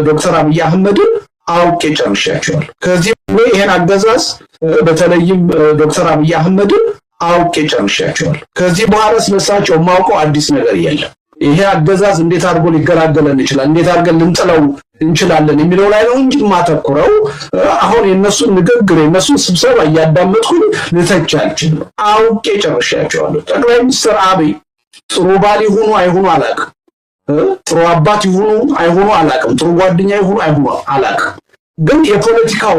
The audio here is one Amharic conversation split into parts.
ዶክተር አብይ አህመድን አውቄ ጨርሻቸዋል። ከዚህ ይሄን አገዛዝ በተለይም ዶክተር አብይ አህመድን አውቄ ጨርሻቸዋል። ከዚህ በኋላ ስለሳቸው ማውቀው አዲስ ነገር የለም። ይሄ አገዛዝ እንዴት አድርጎ ሊገላገለን ይችላል፣ እንዴት አድርገን ልንጥለው እንችላለን የሚለው ላይ ነው እንጂ ማተኩረው አሁን የነሱን ንግግር የነሱን ስብሰባ እያዳመጥኩኝ ልተች አልችልም። አውቄ ጨርሻቸዋለሁ። ጠቅላይ ሚኒስትር አብይ ጥሩ ባል ይሁኑ አይሁኑ አላውቅም፣ ጥሩ አባት ይሁኑ አይሁኑ አላውቅም፣ ጥሩ ጓደኛ ይሁኑ አይሁኑ አላውቅም። ግን የፖለቲካው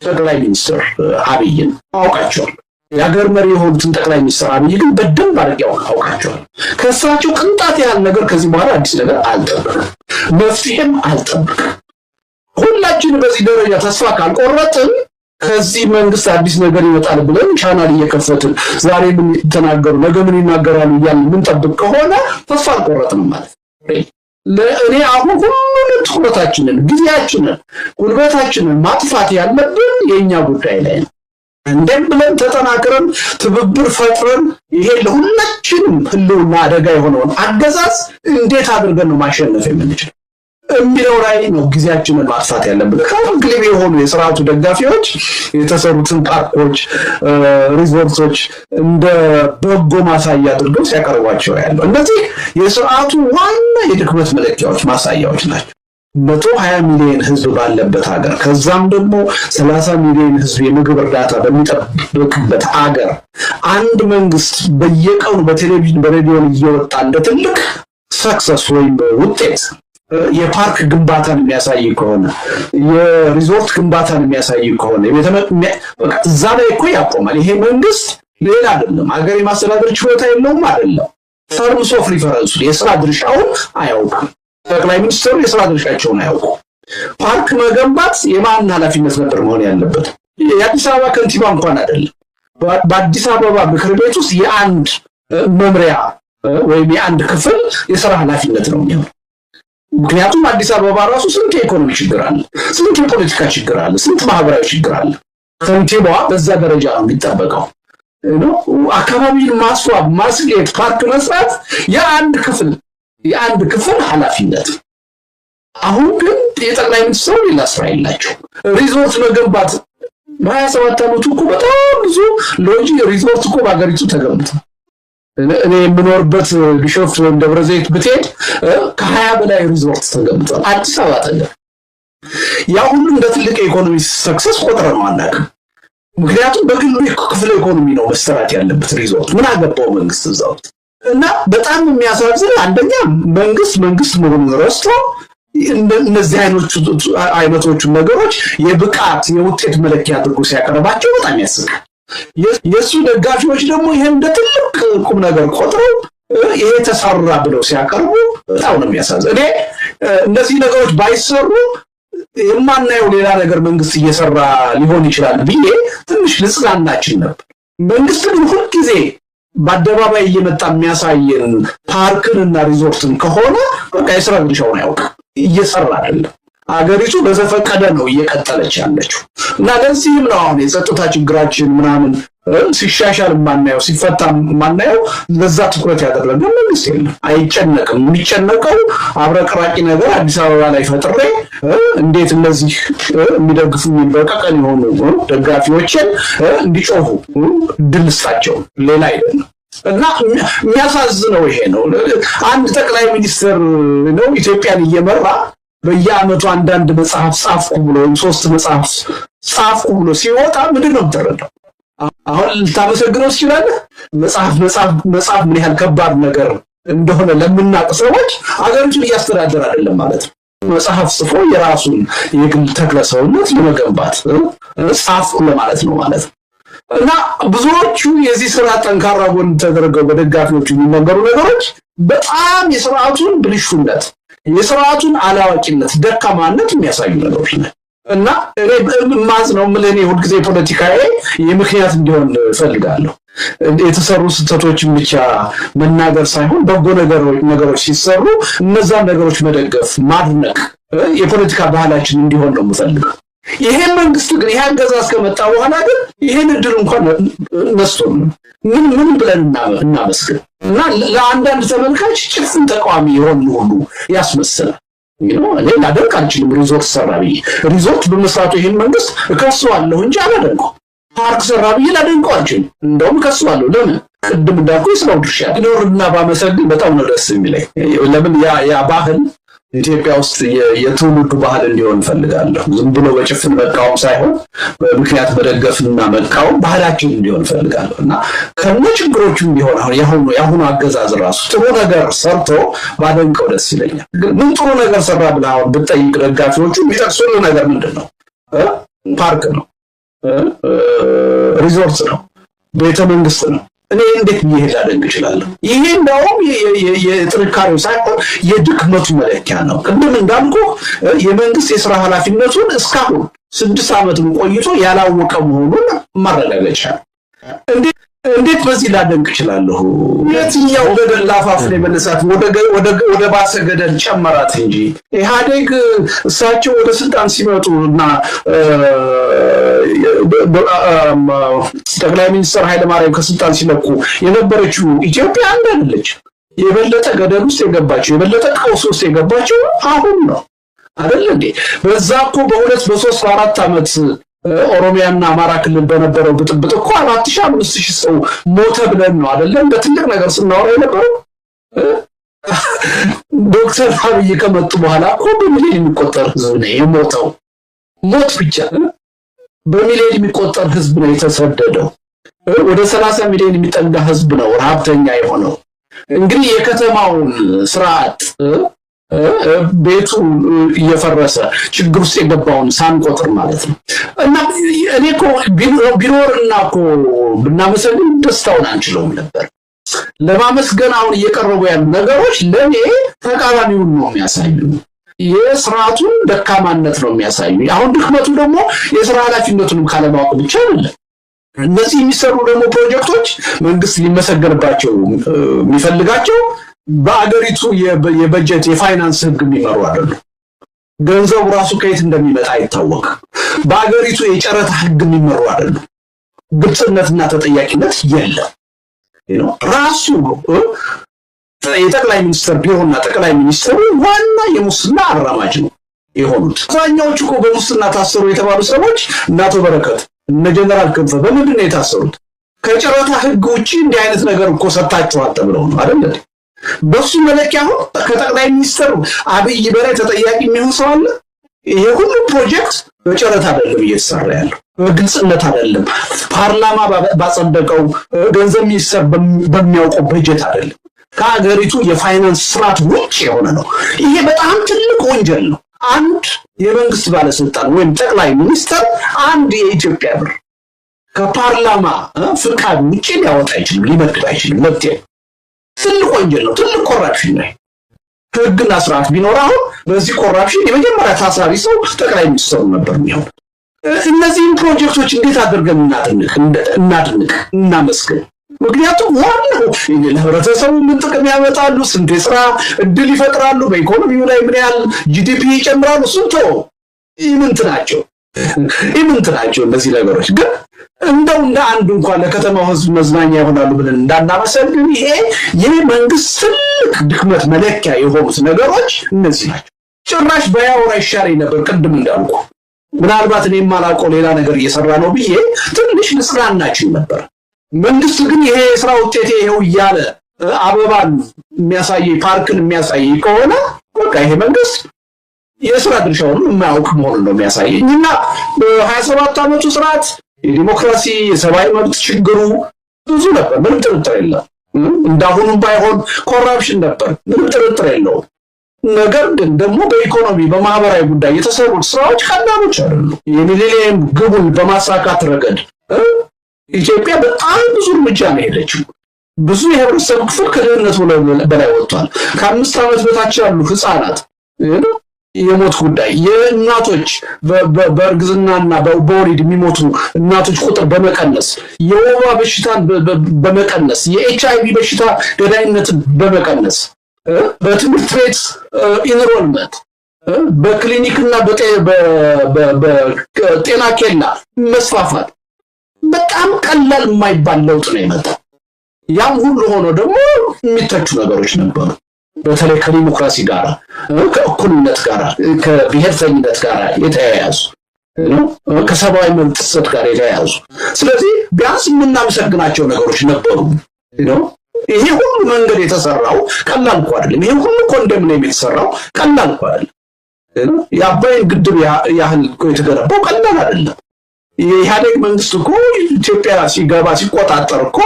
ጠቅላይ ሚኒስትር አብይን አውቃቸዋለሁ። የሀገር መሪ የሆኑትን ጠቅላይ ሚኒስትር አብይ ግን በደንብ አድርጌ አውቃቸዋለሁ። ከእሳቸው ቅንጣት ያህል ነገር ከዚህ በኋላ አዲስ ነገር አልጠብቅም፣ መፍትሄም አልጠብቅም። ሁላችንም በዚህ ደረጃ ተስፋ ካልቆረጥን ከዚህ መንግስት አዲስ ነገር ይመጣል ብለን ቻናል እየከፈትን ዛሬ ምን ተናገሩ ነገ ምን ይናገራሉ እያልን ምንጠብቅ ከሆነ ተስፋ አልቆረጥንም ማለት ነው። ለእኔ አሁን ሁሉንም ትኩረታችንን ጊዜያችንን ጉልበታችንን ማጥፋት ያለብን የኛ ጉዳይ ላይ ነው። እንደም ብለን ተጠናክረን ትብብር ፈጥረን ይሄ ለሁላችንም ህልውና አደጋ የሆነውን አገዛዝ እንዴት አድርገን ነው ማሸነፍ የምንችለው የሚለው ላይ ነው ጊዜያችንን ማጥፋት ያለብን። ከግልብ የሆኑ የሥርዓቱ ደጋፊዎች የተሰሩትን ፓርኮች ሪዞርቶች እንደ በጎ ማሳያ አድርገው ሲያቀርቧቸው ያለው እነዚህ የሥርዓቱ ዋና የድክመት መለኪያዎች ማሳያዎች ናቸው። 120 ሚሊዮን ህዝብ ባለበት ሀገር ከዛም ደግሞ 30 ሚሊዮን ህዝብ የምግብ እርዳታ በሚጠብቅበት ሀገር አንድ መንግስት በየቀኑ በቴሌቪዥን በሬዲዮ እየወጣ እንደ ትልቅ ሰክሰስ ወይም ውጤት የፓርክ ግንባታን የሚያሳይ ከሆነ የሪዞርት ግንባታን የሚያሳይ ከሆነ እዛ ላይ እኮ ያቆማል። ይሄ መንግስት ሌላ አይደለም፣ ሀገር የማስተዳደር ችሎታ የለውም አይደለም፣ ተርምስ ኦፍ ሪፈረንስ የስራ ድርሻውን አያውቅም። ጠቅላይ ሚኒስትሩ የሥራ ድርሻቸውን አያውቁ። ፓርክ መገንባት የማን ኃላፊነት ነበር መሆን ያለበት? የአዲስ አበባ ከንቲባ እንኳን አይደለም። በአዲስ አበባ ምክር ቤት ውስጥ የአንድ መምሪያ ወይም የአንድ ክፍል የሥራ ኃላፊነት ነው የሚሆነው። ምክንያቱም አዲስ አበባ ራሱ ስንት የኢኮኖሚ ችግር አለ፣ ስንት የፖለቲካ ችግር አለ፣ ስንት ማህበራዊ ችግር አለ። ከንቲባዋ በዛ ደረጃ ነው የሚጠበቀው። አካባቢን ማስዋብ፣ ማስጌጥ፣ ፓርክ መስራት የአንድ ክፍል ኃላፊነት። አሁን ግን የጠቅላይ ሚኒስትሩ ሌላ ስራ የላቸው። ሪዞርት መገንባት በ27 ዓመቱ እኮ በጣም ብዙ ሎጂ ሪዞርት እኮ በአገሪቱ ተገንብቷል። እኔ የምኖርበት ቢሾፍቱ ወይም ደብረ ዘይት ብትሄድ ከ20 በላይ ሪዞርት ተገንብቷል። አዲስ አበባ ተገንብቷል። ያ ሁሉ እንደ ትልቅ የኢኮኖሚ ሰክሰስ ቆጥረ ነው አናውቅም። ምክንያቱም በግሉ ክፍለ ኢኮኖሚ ነው መሰራት ያለበት ሪዞርት። ምን አገባው መንግስት እዛ ውስጥ? እና በጣም የሚያሳዝን አንደኛ መንግስት መሆኑን ረስቶ እነዚህ አይነቶቹ ነገሮች የብቃት የውጤት መለኪያ አድርጎ ሲያቀርባቸው በጣም ያስቃል። የሱ ደጋፊዎች ደግሞ ይሄን እንደ ትልቅ ቁም ነገር ቆጥረው ይሄ ተሰራ ብለው ሲያቀርቡ በጣም ነው የሚያሳዝን። እኔ እነዚህ ነገሮች ባይሰሩ የማናየው ሌላ ነገር መንግስት እየሰራ ሊሆን ይችላል ብዬ ትንሽ ልጽናናችን ነበር። መንግስት ግን ሁልጊዜ በአደባባይ እየመጣ የሚያሳየን ፓርክን እና ሪዞርትን ከሆነ በቃ የሥራ ድርሻውን አያውቅም፣ እየሰራ አይደለም። አገሪቱ በዘፈቀደ ነው እየቀጠለች ያለችው እና ለዚህም ነው አሁን የጸጥታ ችግራችን ምናምን ሲሻሻል ማናየው ሲፈታ ማናየው። ለዛ ትኩረት ያደረገ መንግስት የለም፣ አይጨነቅም። የሚጨነቀው አብረቅራቂ ነገር አዲስ አበባ ላይ ፈጥሬ እንዴት እነዚህ የሚደግፉኝ በቀቀን የሆኑ ደጋፊዎችን እንዲጮሁ ድልስታቸው ሌላ አይደለም። እና የሚያሳዝነው ይሄ ነው። አንድ ጠቅላይ ሚኒስትር ነው ኢትዮጵያን እየመራ በየዓመቱ አንዳንድ መጽሐፍ ጻፍኩ ብሎ ወይም 3 መጽሐፍ ጻፍኩ ብሎ ሲወጣ ምንድን ነው የምትረዳው? አሁን ልታመሰግነው ትችላለህ። መጽሐፍ ምን ያህል ከባድ ነገር እንደሆነ ለምናውቅ ሰዎች አገሪቱን እያስተዳደረ አይደለም ማለት ነው። መጽሐፍ ጽፎ የራሱን የግል ተክለ ሰውነት ለመገንባት ጻፍኩ ለማለት ነው ማለት ነው። እና ብዙዎቹ የዚህ ስራ ጠንካራ ጎን ተደረገው በደጋፊዎቹ የሚነገሩ ነገሮች በጣም የሥርዓቱን ብልሹነት የሥርዓቱን አላዋቂነት ደካማነት የሚያሳዩ ነገሮች ናቸው። እና እኔ ማዝነው ምለኔ ሁሉ ጊዜ ፖለቲካዬ የምክንያት እንዲሆን ፈልጋለሁ። የተሰሩ ስህተቶችን ብቻ መናገር ሳይሆን በጎ ነገሮች ሲሰሩ እነዛን ነገሮች መደገፍ ማድነቅ የፖለቲካ ባህላችን እንዲሆን ነው የምፈልገው። ይሄ መንግስት ግን ይሄ አገዛዝ ከመጣ በኋላ ግን ይሄን እድል እንኳን ነስቶን ምን ብለን እናመስግን? እና ለአንዳንድ ተመልካች ጭፍን ተቃዋሚ የሆኑ ሁሉ ያስመስላል። እኔ ላደርግ አልችልም። ሪዞርት ሰራ ብዬ ሪዞርት በመስራቱ ይሄን መንግስት እከሰዋለሁ እንጂ አላደርገው። ፓርክ ሰራ ብዬ ላደርገው አልችልም። እንደውም እከሰዋለሁ። ለምን? ቅድም እንዳልኩ የስራው ድርሻ ይኖርና ባመሰግን በጣም ነው ደስ የሚለኝ። ለምን ያ ባህል ኢትዮጵያ ውስጥ የትውልዱ ባህል እንዲሆን ፈልጋለሁ። ዝም ብሎ በጭፍን መቃወም ሳይሆን በምክንያት መደገፍና መቃወም ባህላችን እንዲሆን ፈልጋለሁ እና ከነ ችግሮቹም ቢሆን አሁን ያሁኑ አገዛዝ ራሱ ጥሩ ነገር ሰርቶ ባደንቀው ደስ ይለኛል። ግን ምን ጥሩ ነገር ሰራ ብለህ አሁን ብትጠይቅ ደጋፊዎቹ የሚጠቅሱልህ ነገር ምንድን ነው? ፓርክ ነው፣ ሪዞርት ነው፣ ቤተ መንግስት ነው። እኔ እንዴት ይሄድ ላደንቅ እችላለሁ? ይሄ እንደውም የጥንካሬው ሳይሆን የድክመቱ መለኪያ ነው። ቅድም እንዳልኩ የመንግስት የሥራ ኃላፊነቱን እስካሁን 6 ዓመት ቆይቶ ያላወቀ መሆኑን ማረጋገጫ። እንዴት በዚህ ላደንቅ እችላለሁ? የትኛው ገደል ላፋፍ ላይ መለሳት ወደ ባሰ ገደል ጨመራት እንጂ ኢህአዴግ እሳቸው ወደ ስልጣን ሲመጡ እና ጠቅላይ ሚኒስትር ኃይለማርያም ከስልጣን ሲለቁ የነበረችው ኢትዮጵያ አንድ አይደለች። የበለጠ ገደል ውስጥ የገባቸው የበለጠ ቀውስ ውስጥ የገባቸው አሁን ነው አይደል እንዴ? በዛ እኮ በ2 በ3 በ4 ዓመት ኦሮሚያና አማራ ክልል በነበረው ብጥብጥ እኮ 4000 5000 ሰው ሞተ ብለን ነው አይደለም በትልቅ ነገር ስናወራ የነበረው። ዶክተር አብይ ከመጡ በኋላ እኮ በሚሊዮን የሚቆጠር ህዝብ ነው የሞተው። ሞት ብቻ በሚሊዮን የሚቆጠር ህዝብ ነው የተሰደደው። ወደ 30 ሚሊዮን የሚጠጋ ህዝብ ነው ረሃብተኛ የሆነው። እንግዲህ የከተማውን ስርዓት ቤቱ እየፈረሰ ችግር ውስጥ የገባውን ሳንቆጥር ማለት ነው። እና እኔ እኮ ቢኖርና እኮ ብናመሰግን ደስታውን አንችለውም ነበር። ለማመስገን አሁን እየቀረቡ ያሉ ነገሮች ለኔ ተቃራኒውን ነው የሚያሳዩ። የስርዓቱን ደካማነት ነው የሚያሳዩ። አሁን ድክመቱ ደግሞ የስራ ኃላፊነቱንም ካለማወቅ ብቻ አይደለም። እነዚህ የሚሰሩ ደግሞ ፕሮጀክቶች መንግስት ሊመሰገንባቸው የሚፈልጋቸው በአገሪቱ የበጀት የፋይናንስ ህግ የሚመሩ አይደሉም። ገንዘቡ ራሱ ከየት እንደሚመጣ አይታወቅም። በአገሪቱ የጨረታ ህግ የሚመሩ አይደሉም። ግልጽነትና ተጠያቂነት የለም። ራሱ የጠቅላይ ሚኒስትር ቢሮና ጠቅላይ ሚኒስትሩ ዋና የሙስና አራማጅ ነው የሆኑት። አብዛኛዎቹ እኮ በሙስና ታሰሩ የተባሉ ሰዎች እነ አቶ በረከት እነ ጀነራል ክንፈ በምንድን ነው የታሰሩት? ከጨረታ ህግ ውጪ እንዲህ አይነት ነገር እኮ ሰጣችኋል ተብለው ነው አይደል? በሱ መለኪያ አሁን ከጠቅላይ ሚኒስትር አብይ በላይ ተጠያቂ የሚሆን ሰው አለ? ይሄ ሁሉ ፕሮጀክት በጨረታ አይደለም እየተሰራ ያለው፣ በግልጽነት አይደለም፣ ፓርላማ ባጸደቀው ገንዘብ ሚኒስትር በሚያውቀው በጀት አይደለም፣ ከሀገሪቱ የፋይናንስ ስርዓት ውጭ የሆነ ነው። ይሄ በጣም ትልቅ ወንጀል ነው። አንድ የመንግስት ባለስልጣን ወይም ጠቅላይ ሚኒስትር አንድ የኢትዮጵያ ብር ከፓርላማ ፍቃድ ውጭ ሊያወጣ አይችልም፣ ሊመድብ አይችልም። መብት ትልቅ ወንጀል ነው። ትልቅ ኮራፕሽን ነው። ህግና ስርዓት ቢኖር አሁን በዚህ ኮራፕሽን የመጀመሪያ ታሳቢ ሰው ጠቅላይ ሚኒስትሩ ነበር የሚሆነው። እነዚህን ፕሮጀክቶች እንዴት አድርገን እናድንቅ እናመስግን? ምክንያቱም ዋናው ለህብረተሰቡ ምን ጥቅም ያመጣሉ፣ ስንት የስራ እድል ይፈጥራሉ፣ በኢኮኖሚው ላይ ምን ያህል ጂዲፒ ይጨምራሉ፣ ስንት ኢምንት ናቸው እነዚህ ነገሮች። ግን እንደው እንደ አንድ እንኳን ለከተማው ህዝብ መዝናኛ ይሆናሉ ብለን እንዳናመሰግን ይሄ መንግስት ትልቅ ድክመት መለኪያ የሆኑት ነገሮች እነዚህ ናቸው። ጭራሽ በያወራ ይሻለኝ ነበር። ቅድም እንዳልኩ ምናልባት እኔ የማላውቀው ሌላ ነገር እየሰራ ነው ብዬ ትንሽ ልጽናናችሁ ነበር። መንግስት ግን ይሄ የስራ ውጤት ይሄው እያለ አበባን የሚያሳይ ፓርክን የሚያሳይ ከሆነ በቃ ይሄ መንግስት የስራ ድርሻውን የማያውቅ መሆኑን ነው የሚያሳየኝ። እና በ27 ዓመቱ ስርዓት የዲሞክራሲ የሰብአዊ መብት ችግሩ ብዙ ነበር፣ ምንም ጥርጥር የለም። እንዳሁኑም ባይሆን ኮራፕሽን ነበር፣ ምንም ጥርጥር የለውም። ነገር ግን ደግሞ በኢኮኖሚ በማህበራዊ ጉዳይ የተሰሩት ስራዎች ቀላሎች አይደሉም። የሚሊኒየም ግቡን በማሳካት ረገድ ኢትዮጵያ በጣም ብዙ እርምጃ ነው የሄደችው። ብዙ የህብረተሰብ ክፍል ከድህነት በላይ ወጥቷል። ከ5 ዓመት በታች ያሉ ህፃናት የሞት ጉዳይ፣ የእናቶች በእርግዝናና በወሊድ የሚሞቱ እናቶች ቁጥር በመቀነስ፣ የወባ በሽታን በመቀነስ፣ የኤችአይቪ በሽታ ገዳይነትን በመቀነስ፣ በትምህርት ቤት ኢንሮልመንት፣ በክሊኒክና በጤና ኬላ መስፋፋት በጣም ቀላል የማይባል ለውጥ ነው የመጣው። ያም ሁሉ ሆኖ ደግሞ የሚተቹ ነገሮች ነበሩ። በተለይ ከዲሞክራሲ ጋር ከእኩልነት ጋር ከብሔርተኝነት ጋር የተያያዙ ከሰብአዊ መብት ጥሰት ጋር የተያያዙ ስለዚህ ቢያንስ የምናመሰግናቸው ነገሮች ነበሩ ይሄ ሁሉ መንገድ የተሰራው ቀላል እኮ አይደለም ይሄ ሁሉ ኮንዶሚኒየም የተሰራው ቀላል እኮ አይደለም የአባይን ግድብ ያህል እኮ የተገነባው ቀላል አይደለም የኢህአዴግ መንግስት እኮ ኢትዮጵያ ሲገባ ሲቆጣጠር እኮ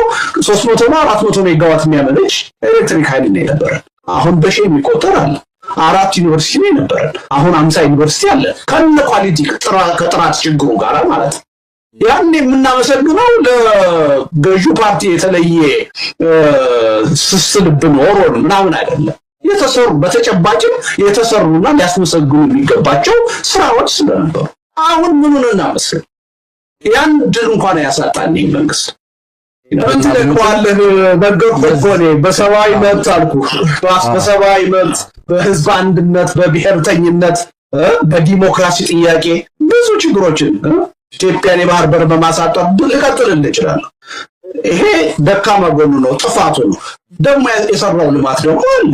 300 እና 400 ሜጋዋት የሚያመነጭ ኤሌክትሪክ ኃይል ነው የነበረ አሁን በሺህ የሚቆጠር አለ 4 ዩኒቨርሲቲ ነው የነበረ አሁን 50 ዩኒቨርሲቲ አለ ከነ ኳሊቲ ከጥራት ችግሩ ጋር ማለት ያን የምናመሰግነው ለገዢው ፓርቲ የተለየ ስስልብ ኖሮን ምናምን አይደለም የተሰሩ በተጨባጭም የተሰሩና ሊያስመሰግኑ የሚገባቸው ስራዎች ስለነበሩ አሁን ምኑን እናመስግን ያን ድል እንኳን ያሳጣን መንግስት እንትለቀዋለህ ነገርኩህ በሰብአዊ መብት አልኩ በሰብአዊ መብት በህዝብ አንድነት በብሔርተኝነት በዲሞክራሲ ጥያቄ ብዙ ችግሮችን ኢትዮጵያን የባህር በር በማሳጣት ልቀጥልልህ እችላለሁ ይሄ ደካማ ጎኑ ነው ጥፋቱ ነው ደግሞ የሰራው ልማት ደግሞ አለ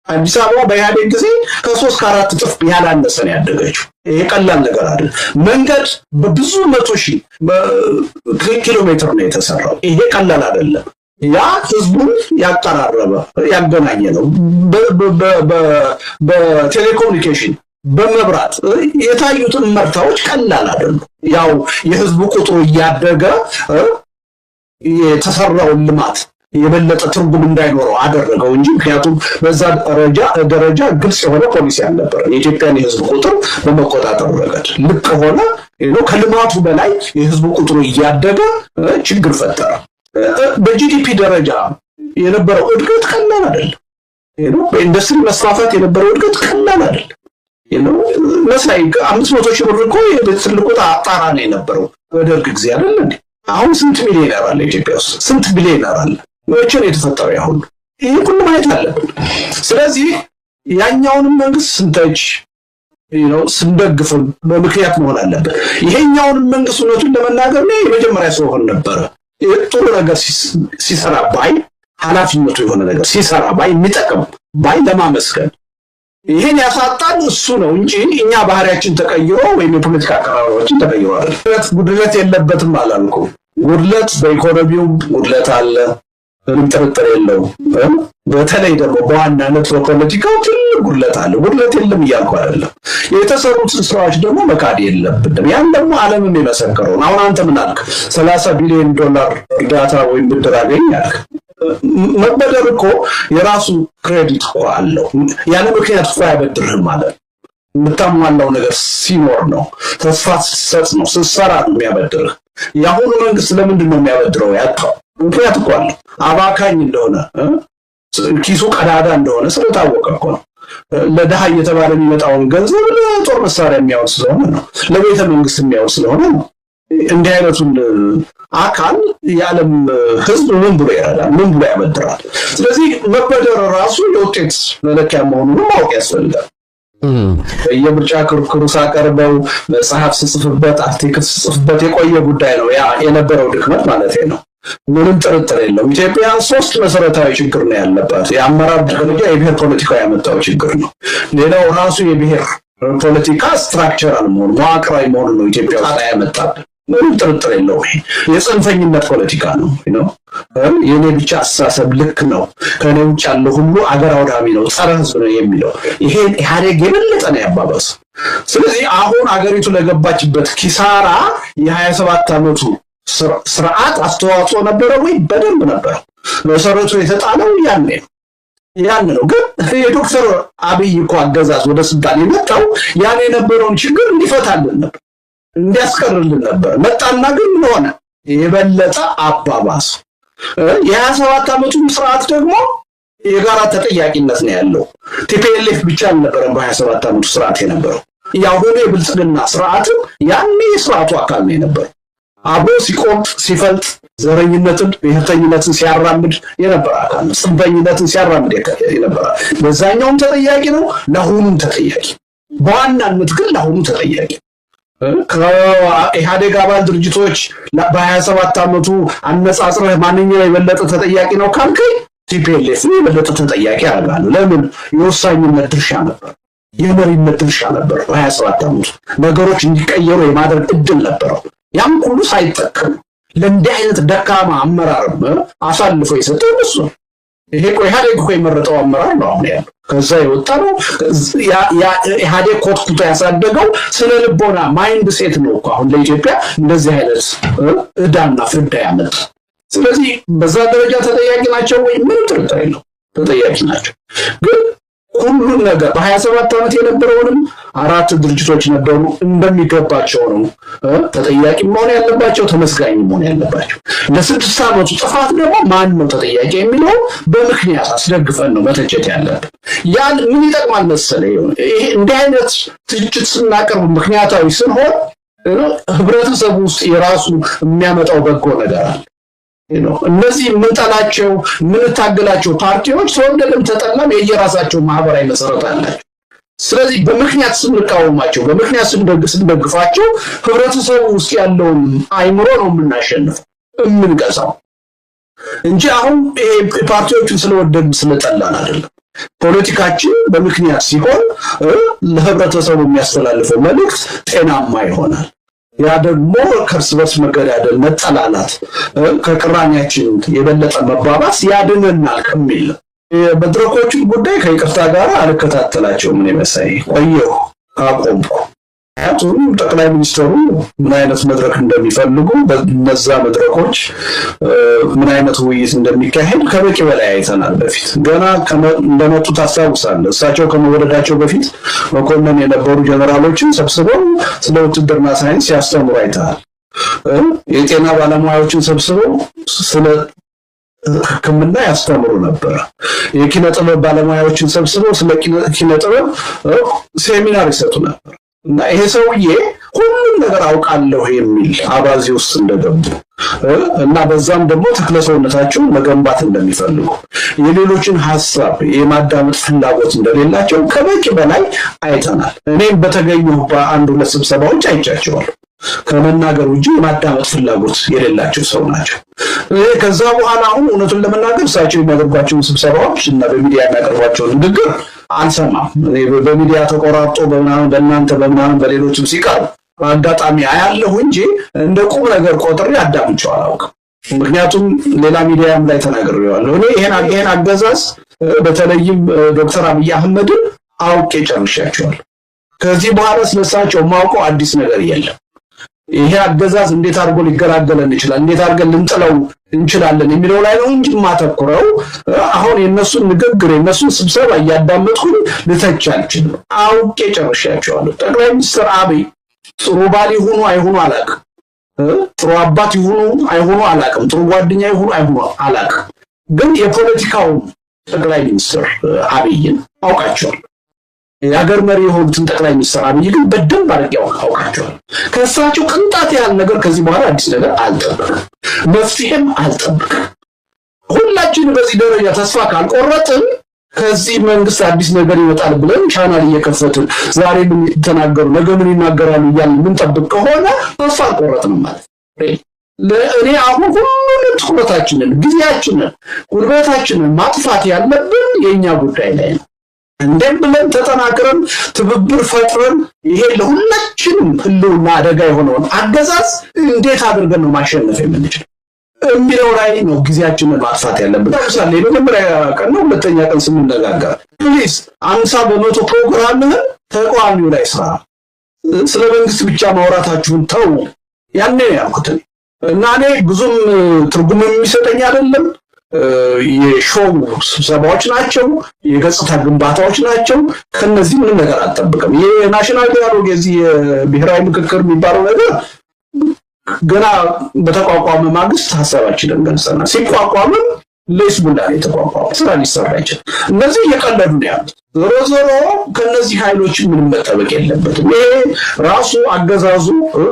አዲስ አበባ በኢህአዴግ ጊዜ ከ3 ከ4 እጥፍ ያላነሰ ነው ያደገችው ይሄ ቀላል ነገር አይደል መንገድ በብዙ 100,000 ኪሎ ሜትር ነው የተሰራው ይሄ ቀላል አይደለም ያ ህዝቡን ያቀራረበ ያገናኘ ነው በቴሌኮሙኒኬሽን በመብራት የታዩትን መርታዎች ቀላል አይደለም ያው የህዝቡ ቁጥሩ እያደገ የተሰራው ልማት የበለጠ ትርጉም እንዳይኖረው አደረገው እንጂ ምክንያቱም በዛ ደረጃ ግልጽ የሆነ ፖሊሲ አልነበረ የኢትዮጵያን የህዝብ ቁጥር በመቆጣጠር ረገድ ልክ ሆነ ከልማቱ በላይ የህዝብ ቁጥሩ እያደገ ችግር ፈጠረ በጂዲፒ ደረጃ የነበረው እድገት ቀላል አይደለም በኢንዱስትሪ መስፋፋት የነበረው እድገት ቀላል አይደለም መስላይ 500,000 ብር እኮ ትልቁ ጣራ ነው የነበረው በደርግ ጊዜ አይደል እንዴ አሁን ስንት ሚሊዮነር አለ ኢትዮጵያ ውስጥ ስንት ቢሊዮነር አለ ወጭ ነው የተፈጠረው ያሁን ይሄ ሁሉ ማየት አለብን ስለዚህ ያኛውን መንግስት ስንተች ስንደግፍም በምክንያት መሆን አለበት ይሄኛውን መንግስት እውነቱን ለመናገር ነው የመጀመሪያ ሰው ሆነ ነበር ጥሩ ነገር ሲሰራ ባይ ኃላፊነቱ የሆነ ነገር ሲሰራ ባይ የሚጠቅም ባይ ለማመስገን ይሄን ያሳጣን እሱ ነው እንጂ እኛ ባህሪያችን ተቀይሮ ወይም የፖለቲካ አቀራረባችን ተቀይሮ አይደለም ጉድለት የለበትም አላልኩ ጉድለት በኢኮኖሚው ጉድለት አለ ምንም ጥርጥር የለውም በተለይ ደግሞ በዋናነት በፖለቲካው ትልቅ ጉድለት አለ ጉድለት የለም እያልኩ አይደለም የተሰሩት ስራዎች ደግሞ መካድ የለብንም ያን ደግሞ ዓለምም የመሰከረው አሁን አንተ ምን አልክ $30 ቢሊዮን እርዳታ ወይም ብድር አገኛል መበደር እኮ የራሱ ክሬዲት አለው ያለ ምክንያት እኮ ያበድርህ ማለት የምታሟላው ነገር ሲኖር ነው ተስፋ ስትሰጥ ነው ስትሰራ ነው የሚያበድርህ ያሁኑ መንግስት ለምንድን ነው የሚያበድረው ያጣው ምክንያት እኮ አለ አባካኝ እንደሆነ ኪሱ ቀዳዳ እንደሆነ ስለታወቀ እኮ ነው ለደሃ እየተባለ የሚመጣውን ገንዘብ ለጦር መሳሪያ የሚያወጣ ስለሆነ ነው ለቤተ መንግስት የሚያወጣ ስለሆነ ነው እንዲህ አይነቱን አካል የዓለም ህዝብ ምን ብሎ ያደርጋል ምን ብሎ ያበድራል ስለዚህ መበደር ራሱ የውጤት መለኪያ መሆኑን ማወቅ ያስፈልጋል የምርጫ ክርክሩ ሳቀርበው መጽሐፍ ስጽፍበት አርቲክል ስጽፍበት የቆየ ጉዳይ ነው ያ የነበረው ድክመት ማለት ነው ምንም ጥርጥር የለውም ኢትዮጵያ 3 መሰረታዊ ችግር ነው ያለባት የአመራር ደረጃ የብሔር ፖለቲካ ያመጣው ችግር ነው ሌላው ራሱ የብሔር ፖለቲካ ስትራክቸራል መሆኑ መዋቅራዊ መሆኑ ነው ኢትዮጵያ ውስጥ ያመጣው ምንም ጥርጥር የለውም የጽንፈኝነት ፖለቲካ ነው የኔ ብቻ አስተሳሰብ ልክ ነው ከኔ ውጭ ያለው ሁሉ አገር አውዳሚ ነው ጸረ ህዝብ ነው የሚለው ይሄን ኢህአዴግ የበለጠ ነው ያባባሰው ስለዚህ አሁን አገሪቱ ለገባችበት ኪሳራ የ27 ዓመቱ ስርዓት አስተዋጽኦ ነበረ ወይ በደንብ ነበር መሰረቱ የተጣለው ያን ነው ግን የዶክተር አብይ እኮ አገዛዝ ወደ ስልጣን የመጣው ያን የነበረውን ችግር እንዲፈታልን ነበር እንዲያስቀርልን ነበር መጣና ግን ሆነ የበለጠ አባባስ የ27 ዓመቱ ስርዓት ደግሞ የጋራ ተጠያቂነት ነው ያለው ቲፒኤልኤፍ ብቻ ነበር በ27 ዓመቱ ስርዓት የነበረው ያሁኑ የብልጽግና ስርዓት ያኔ የስርዓቱ አካል ነው የነበረው አብሮ ሲቆርጥ ሲፈልጥ ዘረኝነትን ብሔርተኝነትን ሲያራምድ የነበረ አካል ነው ጽንፈኝነትን ሲያራምድ የነበረ በዛኛውም ተጠያቂ ነው ለሁሉም ተጠያቂ በዋናነት ግን ለሁሉም ተጠያቂ ከኢህአዴግ አባል ድርጅቶች በ27 ዓመቱ አነጻጽረህ ማንኛው የበለጠ ተጠያቂ ነው ካልከኝ ቲፒኤልኤፍ የበለጠ ተጠያቂ ያደርጋሉ። ለምን? የወሳኝነት ድርሻ ነበር፣ የመሪነት ድርሻ ነበር። በ27 ዓመቱ ነገሮች እንዲቀየሩ የማድረግ እድል ነበረው። ያም ሁሉ ሳይጠቀም ለእንዲህ አይነት ደካማ አመራር አሳልፎ የሰጠው እሱ ነው። ይሄ ኢህአዴግ እኮ የመረጠው አመራር ነው አሁን ያለው። ከዛ የወጣ ነው። ኢህአዴግ ኮትኩቶ ያሳደገው ስነ ልቦና ማይንድ ሴት ነው እኮ አሁን ለኢትዮጵያ እንደዚህ አይነት እዳና ፍዳ ያመጣ። ስለዚህ በዛ ደረጃ ተጠያቂ ናቸው ወይ? ምንም ጥርጥር የለው ተጠያቂ ናቸው። ግን ሁሉም ነገር በ27 ዓመት የነበረውንም 4 ድርጅቶች ነበሩ እንደሚገባቸው ነው ተጠያቂ መሆን ያለባቸው፣ ተመስጋኝ መሆን ያለባቸው። ለ6 ዓመቱ ጥፋት ደግሞ ማን ነው ተጠያቂ የሚለው በምክንያት አስደግፈን ነው መተቸት ያለብን። ያን ምን ይጠቅማል መሰለህ? ይሄ እንዲህ አይነት ትችት ስናቀርብ ምክንያታዊ ስንሆን ህብረተሰቡ ውስጥ የራሱ የሚያመጣው በጎ ነገር አለ። እነዚህ የምንጠላቸው የምንታገላቸው ፓርቲዎች ተወደደም ተጠላም የየራሳቸው ማህበራዊ መሰረት አላቸው። ስለዚህ በምክንያት ስንቃወማቸው፣ በምክንያት ስንደግፋቸው ህብረተሰቡ ውስጥ ያለውን አይምሮ ነው የምናሸንፈው የምንገዛው እንጂ አሁን ፓርቲዎችን ስለወደድን ስለጠላን አይደለም። ፖለቲካችን በምክንያት ሲሆን ለህብረተሰቡ የሚያስተላልፈው መልእክት ጤናማ ይሆናል። ያ ደግሞ ከእርስ በርስ መገዳደል፣ መጠላላት፣ ከቅራኔያችን የበለጠ መባባስ ያድነናል ከሚል የመድረኮቹን ጉዳይ ከይቅርታ ጋር አልከታተላቸውም። ምን መሳይ ቆየሁ አቆምኩ። ምክንያቱም ጠቅላይ ሚኒስትሩ ምን አይነት መድረክ እንደሚፈልጉ በነዛ መድረኮች ምን አይነት ውይይት እንደሚካሄድ ከበቂ በላይ አይተናል። በፊት ገና እንደመጡ ታስታውሳለህ። እሳቸው ከመወለዳቸው በፊት መኮንን የነበሩ ጀነራሎችን ሰብስበው ስለ ውትድርና ሳይንስ ያስተምሩ አይተሃል። የጤና ባለሙያዎችን ሰብስበው ስለ ሕክምና ያስተምሩ ነበር። የኪነ ጥበብ ባለሙያዎችን ሰብስበው ስለ ኪነ ጥበብ ሴሚናር ይሰጡ ነበር። እና ይሄ ሰውዬ ሁሉም ነገር አውቃለሁ የሚል አባዜ ውስጥ እንደገቡ እና በዛም ደግሞ ተክለሰውነታቸውን መገንባት እንደሚፈልጉ የሌሎችን ሐሳብ የማዳመጥ ፍላጎት እንደሌላቸው ከበቂ በላይ አይተናል። እኔም በተገኘሁ በአንድ ሁለት ስብሰባዎች አይቻቸዋለሁ። ከመናገር ውጪ የማዳመጥ ፍላጎት የሌላቸው ሰው ናቸው። ከዛ በኋላ አሁን እውነቱን ለመናገር እሳቸው የሚያደርጓቸውን ስብሰባዎች እና በሚዲያ የሚያቀርቧቸውን ንግግር አልሰማም። በሚዲያ ተቆራርጦ በእናንተ በምናምን በሌሎችም ሲቀር አጋጣሚ አያለሁ እንጂ እንደ ቁም ነገር ቆጥሬ አዳምጬው አላውቅም። ምክንያቱም ሌላ ሚዲያም ላይ ተናግሬዋለሁ። እኔ ይሄን አገዛዝ በተለይም ዶክተር አብይ አህመድን አውቄ ጨርሻቸዋለሁ። ከዚህ በኋላ ስለሳቸው ማውቀው አዲስ ነገር የለም። ይሄ አገዛዝ እንዴት አድርጎ ሊገላገለን ይችላል፣ እንዴት አድርገን ልንጥለው እንችላለን የሚለው ላይ ነው እንጂ ማተኩረው አሁን የነሱን ንግግር የነሱን ስብሰባ እያዳመጥኩኝ ልተች አልችልም። አውቄ ጨርሻቸዋለሁ። ጠቅላይ ሚኒስትር አብይ ጥሩ ባል ይሁኑ አይሁኑ አላውቅም፣ ጥሩ አባት ይሁኑ አይሁኑ አላውቅም፣ ጥሩ ጓደኛ ይሁኑ አይሁኑ አላውቅም። ግን የፖለቲካው ጠቅላይ ሚኒስትር አብይን አውቃቸዋለሁ። የሀገር መሪ የሆኑትን ጠቅላይ ሚኒስትር አብይ ግን በደንብ አድርጌ አውቃቸዋለሁ። ከእሳቸው ቅንጣት ያህል ነገር ከዚህ በኋላ አዲስ ነገር አልጠብቅም፣ መፍትሄም አልጠብቅም። ሁላችን በዚህ ደረጃ ተስፋ ካልቆረጥን ከዚህ መንግስት አዲስ ነገር ይወጣል ብለን ቻናል እየከፈትን ዛሬ ምን ተናገሩ ነገ ምን ይናገራሉ እያልን የምንጠብቅ ከሆነ ተስፋ አልቆረጥንም ማለት እኔ አሁን ሁሉንም ትኩረታችንን፣ ጊዜያችንን፣ ጉልበታችንን ማጥፋት ያለብን የኛ ጉዳይ ላይ ነው። እንደም ብለን ተጠናክረን ትብብር ፈጥረን ይሄ ለሁላችንም ህልውና አደጋ የሆነውን አገዛዝ እንዴት አድርገን ነው ማሸነፍ የምንችለው የሚለው ላይ ነው ጊዜያችንን ማጥፋት ያለብን። ለምሳሌ በመጀመሪያ ቀን ነው ሁለተኛ ቀን ስንነጋገር ፕሊዝ 50% ፕሮግራምህን ተቋሚው ላይ ስራ፣ ስለ መንግስት ብቻ ማውራታችሁን ተው ያኔ ያልኩት እና እኔ ብዙም ትርጉም የሚሰጠኝ አይደለም። የሾው ስብሰባዎች ናቸው፣ የገጽታ ግንባታዎች ናቸው። ከነዚህ ምንም ነገር አልጠብቅም። የናሽናል ዲያሎግ የዚህ የብሔራዊ ምክክር የሚባለው ነገር ገና በተቋቋመ ማግስት ሀሳባችንን ገልጸናል። ሲቋቋምም ለይስሙላ ነው የተቋቋመ፣ ስራ ሊሰራ ይችላል። እነዚህ እየቀለዱ ነው ያሉት። ዞሮ ዞሮ ከነዚህ ኃይሎች ምንም መጠበቅ የለበትም። ይሄ ራሱ አገዛዙ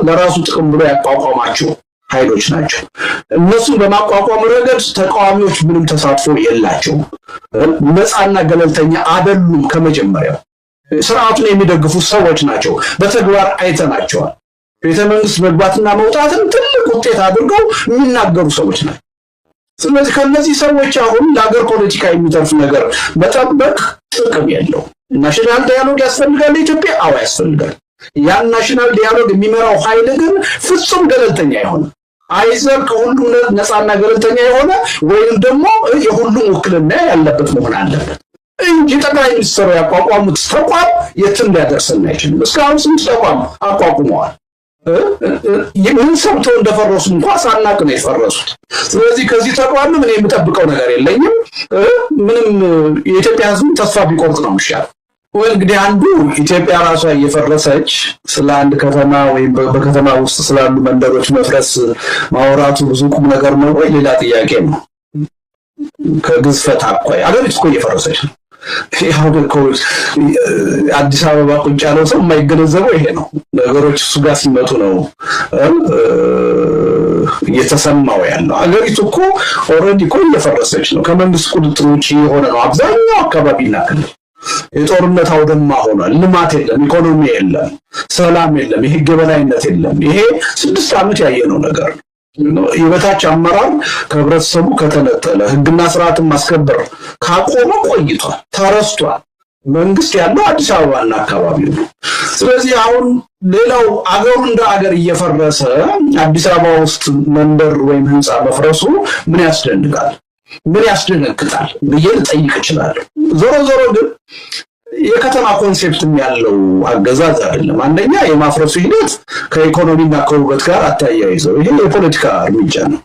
ለራሱ ጥቅም ብሎ ያቋቋማቸው ኃይሎች ናቸው። እነሱን በማቋቋም ረገድ ተቃዋሚዎች ምንም ተሳትፎ የላቸውም። ነፃና ገለልተኛ አይደሉም። ከመጀመሪያው ስርዓቱን የሚደግፉ ሰዎች ናቸው። በተግባር አይተናቸዋል። ቤተ መንግስት መግባትና መውጣትን ትልቅ ውጤት አድርገው የሚናገሩ ሰዎች ናቸው። ስለዚህ ከነዚህ ሰዎች አሁን ለሀገር ፖለቲካ የሚተርፍ ነገር መጠበቅ ጥቅም የለው። ናሽናል ዳያሎግ ያስፈልጋል ኢትዮጵያ? አዎ ያስፈልጋል። ያን ናሽናል ዳያሎግ የሚመራው ኃይል ግን ፍጹም ገለልተኛ ይሆን አይዘር ከሁሉም ነፃና ገለልተኛ የሆነ ወይም ደግሞ የሁሉም ውክልና ያለበት መሆን አለበት እንጂ ጠቅላይ ሚኒስትሩ ያቋቋሙት ተቋም የትም ሊያደርሰን አይችልም። እስካሁን ስንት ተቋም አቋቁመዋል። ምን ሰምተው እንደፈረሱ እንኳን ሳናቅ ነው የፈረሱት። ስለዚህ ከዚህ ተቋም ምን የምጠብቀው ነገር የለኝም። ምንም የኢትዮጵያ ሕዝብ ተስፋ ቢቆርጥ ነው የሚሻለው። ወይ እንግዲህ አንዱ ኢትዮጵያ ራሷ እየፈረሰች ስለ አንድ ከተማ ወይም በከተማ ውስጥ ስላሉ መንደሮች መፍረስ ማውራቱ ብዙ ቁም ነገር ነው ወይ ሌላ ጥያቄ ነው። ከግዝፈት አኳያ አገሪቱ እኮ እየፈረሰች ነው። ያው እኮ አዲስ አበባ ቁጭ ያለው ሰው የማይገነዘበው ይሄ ነው። ነገሮች እሱ ጋር ሲመጡ ነው እየተሰማው ያለው። አገሪቱ እኮ ኦልሬዲ እኮ እየፈረሰች ነው። ከመንግስት ቁጥጥር ውጪ የሆነ ነው አብዛኛው አካባቢና ክልል። የጦርነት አውድማ ሆኗል። ልማት የለም፣ ኢኮኖሚ የለም፣ ሰላም የለም፣ የህግ የበላይነት የለም። ይሄ 6 ዓመት ያየነው ነገር ነው። የበታች አመራር ከህብረተሰቡ ከተነጠለ ህግና ስርዓትን ማስከበር ካቆመ ቆይቷል፣ ተረስቷል። መንግስት ያለው አዲስ አበባና አካባቢው ነው። ስለዚህ አሁን ሌላው አገሩ እንደ አገር እየፈረሰ አዲስ አበባ ውስጥ መንደር ወይም ህንፃ መፍረሱ ምን ያስደንቃል? ምን ያስደነግጣል ብዬ ልጠይቅ እችላለሁ። ዞሮ ዞሮ ግን የከተማ ኮንሴፕትም ያለው አገዛዝ አይደለም። አንደኛ የማፍረሱ ሂደት ከኢኮኖሚና ከውበት ጋር አታያይዘው፣ ይሄ የፖለቲካ እርምጃ ነው።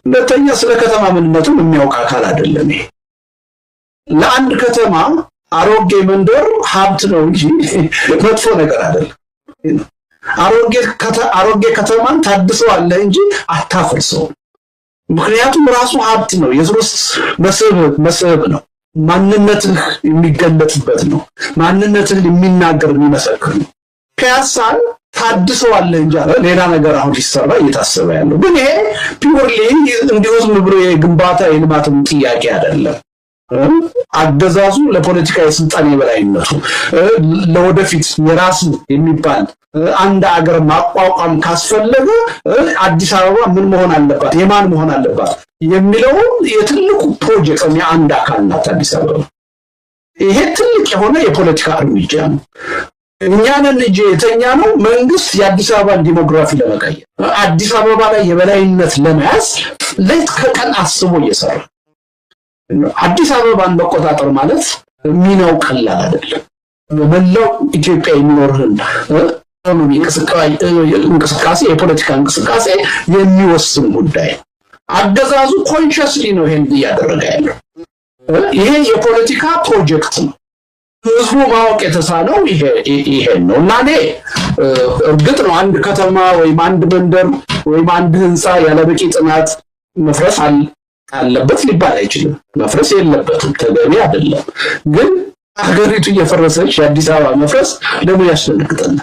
ሁለተኛ ስለ ከተማ ምንነቱም የሚያውቅ አካል አይደለም። ይሄ ለአንድ ከተማ አሮጌ መንደር ሀብት ነው እንጂ መጥፎ ነገር አይደለም። አሮጌ ከተማን ታድሰዋለህ እንጂ አታፍርሰው። ምክንያቱም ራሱ ሀብት ነው፣ የሶስት መስህብ ነው። ማንነትህ የሚገለጥበት ነው። ማንነትህ የሚናገር የሚመሰክር ነው። ፒያሳን ታድሰዋለህ እንጂ ሌላ ነገር አሁን ሊሰራ እየታሰበ ያለው ግን ይሄ ፒውርሊ እንዲሁ ዝም ብሎ የግንባታ የልማትም ጥያቄ አይደለም። አገዛዙ ለፖለቲካ የስልጣን የበላይነቱ ለወደፊት የራስ የሚባል አንድ አገር ማቋቋም ካስፈለገ አዲስ አበባ ምን መሆን አለባት፣ የማን መሆን አለባት የሚለው የትልቁ ፕሮጀክት የአንድ አካል ናት አዲስ አበባ። ይሄ ትልቅ የሆነ የፖለቲካ እርምጃ ነው። እኛንን ልጅ የተኛ ነው መንግስት የአዲስ አበባን ዲሞግራፊ ለመቀየር አዲስ አበባ ላይ የበላይነት ለመያዝ ሌት ከቀን አስቦ እየሰራ አዲስ አበባን መቆጣጠር ማለት ሚናው ቀላል አይደለም። በመላው ኢትዮጵያ የሚኖርን እንቅስቃሴ የፖለቲካ እንቅስቃሴ የሚወስን ጉዳይ። አገዛዙ ኮንሸስሊ ነው ይሄን እያደረገ ያለው። ይሄ የፖለቲካ ፕሮጀክት ነው። ህዝቡ ማወቅ የተሳነው ይሄ ነው እና እኔ እርግጥ ነው አንድ ከተማ ወይም አንድ መንደር ወይም አንድ ህንፃ ያለበቂ ጥናት መፍረስ አለበት ሊባል አይችልም። መፍረስ የለበትም፣ ተገቢ አይደለም። ግን አገሪቱ እየፈረሰች የአዲስ አበባ መፍረስ ለምን ያስደነግጠናል?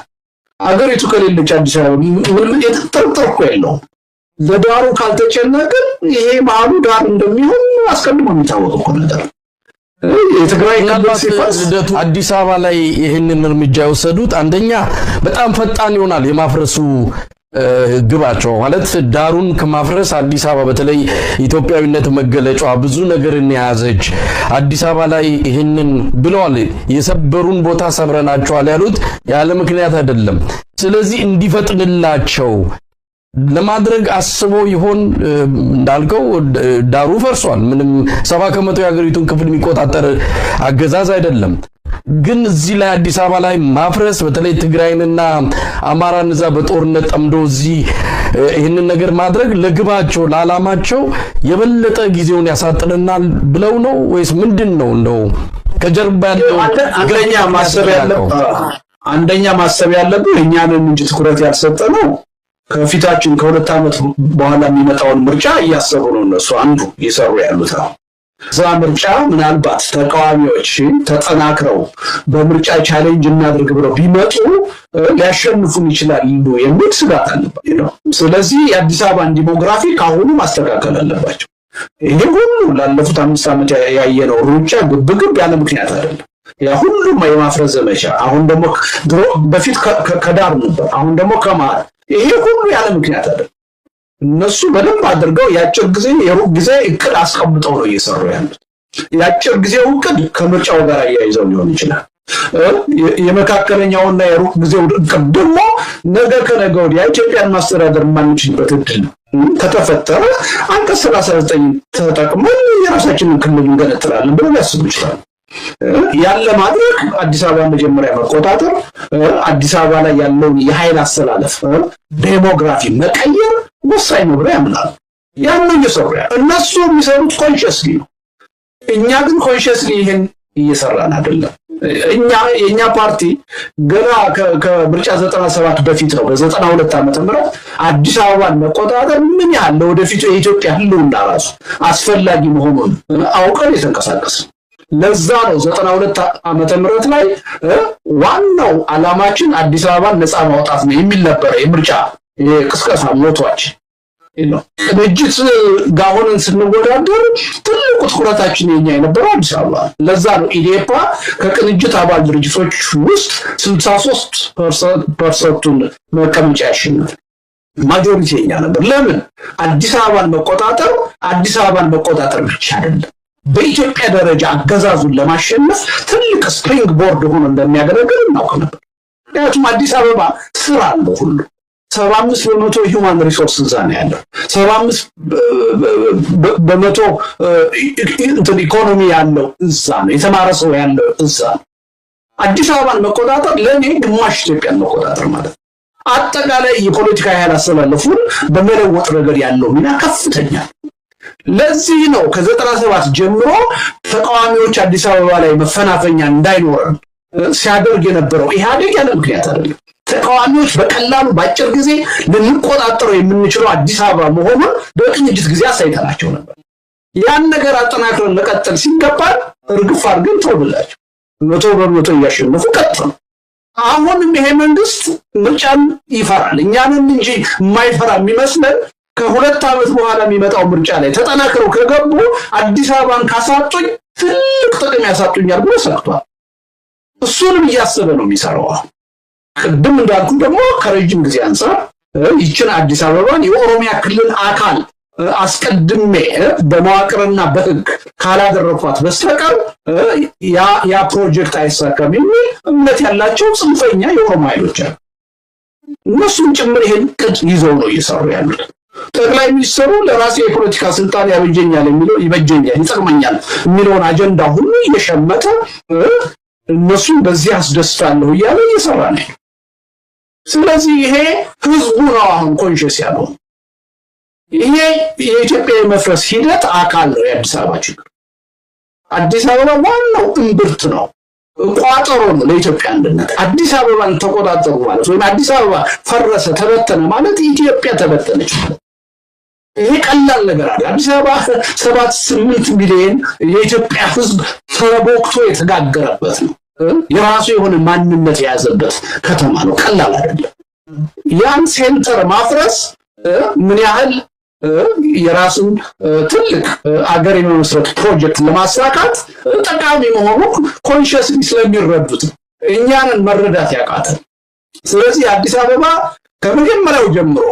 አገሪቱ ከሌለች አዲስ አበባ ምን የተጠርጠር እኮ የለውም። ለዳሩ ካልተጨነቅን ይሄ መሀሉ ዳር እንደሚሆን አስቀድሞ የሚታወቅ እኮ ነገር። የትግራይ ልደቱ አዲስ አበባ ላይ ይህንን እርምጃ የወሰዱት አንደኛ በጣም ፈጣን ይሆናል የማፍረሱ ግባቸው ማለት ዳሩን ከማፍረስ አዲስ አበባ በተለይ ኢትዮጵያዊነት መገለጫዋ ብዙ ነገርን ያዘች አዲስ አበባ ላይ ይሄንን ብለዋል። የሰበሩን ቦታ ሰብረናቸዋል ያሉት ያለ ምክንያት አይደለም። ስለዚህ እንዲፈጥንላቸው ለማድረግ አስበው ይሆን? እንዳልከው ዳሩ ፈርሷል። ምንም 70% የሀገሪቱን ክፍል የሚቆጣጠር አገዛዝ አይደለም። ግን እዚህ ላይ አዲስ አበባ ላይ ማፍረስ በተለይ ትግራይንና አማራን እዛ በጦርነት ጠምዶ እዚህ ይህንን ነገር ማድረግ ለግባቸው ለዓላማቸው የበለጠ ጊዜውን ያሳጥረናል ብለው ነው ወይስ ምንድነው? እንደው ከጀርባ ያለው አንደኛ ማሰብ ያለብን እኛንን እንጂ ትኩረት ያልሰጠነው ከፊታችን ከ2 ዓመት በኋላ የሚመጣውን ምርጫ እያሰሩ ነው እነሱ አንዱ እየሰሩ ያሉት ነው። ዛ ምርጫ ምናልባት ተቃዋሚዎች ተጠናክረው በምርጫ ቻሌንጅ እናድርግ ብለው ቢመጡ ሊያሸንፉን ይችላሉ የሚል ስጋት አለባቸው ነው። ስለዚህ የአዲስ አበባን ዲሞግራፊ ካሁኑ ማስተካከል አለባቸው። ይሄ ሁሉ ላለፉት 5 ዓመት ያየነው ሩጫ ግብግብ ያለ ምክንያት አይደለም። ያ ሁሉም የማፍረስ ዘመቻ አሁን ደግሞ በፊት ከዳር ነበር፣ አሁን ደግሞ ከመሃል ይሄ ሁሉ ያለ ምክንያት አይደለም። እነሱ በደንብ አድርገው ያጭር ጊዜ የሩቅ ጊዜ እቅድ አስቀምጠው ነው እየሰሩ ያሉት። ያጭር ጊዜው እቅድ ከምርጫው ጋር አያይዘው ሊሆን ይችላል። የመካከለኛውና የሩቅ ጊዜው እቅድ ደግሞ ነገ ከነገ ወዲያ ኢትዮጵያን ማስተዳደር የማንችልበት እድል ከተፈጠረ አንቀጽ 39 ተጠቅመን የራሳችንን ክልል እንገነጥላለን ብለው ሊያስቡ ይችላሉ። ያለ ማድረግ አዲስ አበባ መጀመሪያ መቆጣጠር፣ አዲስ አበባ ላይ ያለውን የኃይል አሰላለፍ ዴሞግራፊ መቀየር ወሳኝ ነው ብለው ያምናሉ። ያን እየሰሩ እነሱ የሚሰሩት ኮንሽስሊ ነው። እኛ ግን ኮንሽስሊ ይሄን እየሰራን አይደለም። የኛ ፓርቲ ገና ከምርጫ 97 በፊት ነው በ92 ዓመተ ምህረት አዲስ አበባን መቆጣጠር ምን ያህል ለወደፊቱ የኢትዮጵያ ህልውና ራሱ አስፈላጊ መሆኑን አውቀን የተንቀሳቀስ። ለዛ ነው 92 ዓመተ ምህረት ላይ ዋናው ዓላማችን አዲስ አበባን ነፃ ማውጣት ነው የሚል ነበር የምርጫ የቅስቀሳ ሞቷችን ነው። ቅንጅት ጋር ሆነን ስንወዳደር ትልቁ ትኩረታችን የኛ የነበረው አዲስ አበባ። ለዛ ነው ኢዴፓ ከቅንጅት አባል ድርጅቶች ውስጥ 63% መቀመጫ ያሸነፈ ማጆሪቲ የኛ ነበር። ለምን? አዲስ አበባን መቆጣጠር ብቻ አይደለም፣ በኢትዮጵያ ደረጃ አገዛዙን ለማሸነፍ ትልቅ ስፕሪንግ ቦርድ ሆኖ እንደሚያገለግል እናውቅ ነበር። ምክንያቱም አዲስ አበባ ስራ አለው ሁሉ 75% ሂውማን ሪሶርስ እዛ ነው ያለው። 75% ኢኮኖሚ ያለው እዛ ነው። የተማረ ሰው ያለው እዛ ነው። አዲስ አበባን መቆጣጠር ለኔ ግማሽ ኢትዮጵያን መቆጣጠር ማለት ነው። አጠቃላይ የፖለቲካ ኃይል አሰላለፉን በመለወጥ ረገድ ያለው ሚና ከፍተኛ። ለዚህ ነው ከ97 ጀምሮ ተቃዋሚዎች አዲስ አበባ ላይ መፈናፈኛ እንዳይኖረን ሲያደርግ የነበረው ኢህአዴግ ያለ ምክንያት አይደለም። ተቃዋሚዎች በቀላሉ ባጭር ጊዜ ልንቆጣጠረው የምንችለው አዲስ አበባ መሆኑን በቅንጅት ጊዜ አሳይተናቸው ነበር። ያን ነገር አጠናክረን መቀጠል ሲገባል እርግፍ አድርገን ተውብላቸው 100% እያሸነፉ ቀጥሉ። አሁንም ይሄ መንግስት ምርጫን ይፈራል። እኛንን እንጂ የማይፈራ የሚመስለን ከ2 ዓመት በኋላ የሚመጣው ምርጫ ላይ ተጠናክረው ከገቡ አዲስ አበባን ካሳጡኝ ትልቅ ጥቅም ያሳጡኛል ብሎ ሰጥቷል። እሱንም እያሰበ ነው የሚሰራው። ቅድም እንዳልኩ ደግሞ ከረጅም ጊዜ አንፃር ይችን አዲስ አበባን የኦሮሚያ ክልል አካል አስቀድሜ በመዋቅርና በህግ ካላደረኳት በስተቀር ያ ፕሮጀክት አይሳካም የሚል እምነት ያላቸው ጽንፈኛ የኦሮሞ ኃይሎች አሉ። እነሱም ጭምር ይሄን ቅድ ይዘው ነው እየሰሩ ያሉት። ጠቅላይ ሚኒስትሩ ለራሴ የፖለቲካ ስልጣን ያበጀኛል የሚለው ይበጀኛል፣ ይጠቅመኛል የሚለውን አጀንዳ ሁሉ እየሸመተ እነሱም በዚህ አስደስታለሁ እያለ እየሰራ ነው። ስለዚህ ይሄ ህዝቡ ነው አሁን ኮንሽስ ያለው። ይሄ የኢትዮጵያ የመፍረስ ሂደት አካል ነው። የአዲስ አበባ ችግር አዲስ አበባ ዋናው እምብርት ነው፣ ቋጠሮ ነው ለኢትዮጵያ አንድነት። አዲስ አበባን ተቆጣጠሩ ማለት ወይም አዲስ አበባ ፈረሰ ተበተነ ማለት ኢትዮጵያ ተበተነች ማለት ይሄ ቀላል ነገር አይደለም። አዲስ አበባ 7-8 ሚሊዮን የኢትዮጵያ ህዝብ ተቦክቶ የተጋገረበት ነው። የራሱ የሆነ ማንነት የያዘበት ከተማ ነው። ቀላል አይደለም። ያን ሴንተር ማፍረስ ምን ያህል የራሱን ትልቅ አገር የመመስረት ፕሮጀክት ለማሳካት ጠቃሚ መሆኑ ኮንሽስሊ ስለሚረዱት እኛንን መረዳት ያቃተን። ስለዚህ አዲስ አበባ ከመጀመሪያው ጀምሮ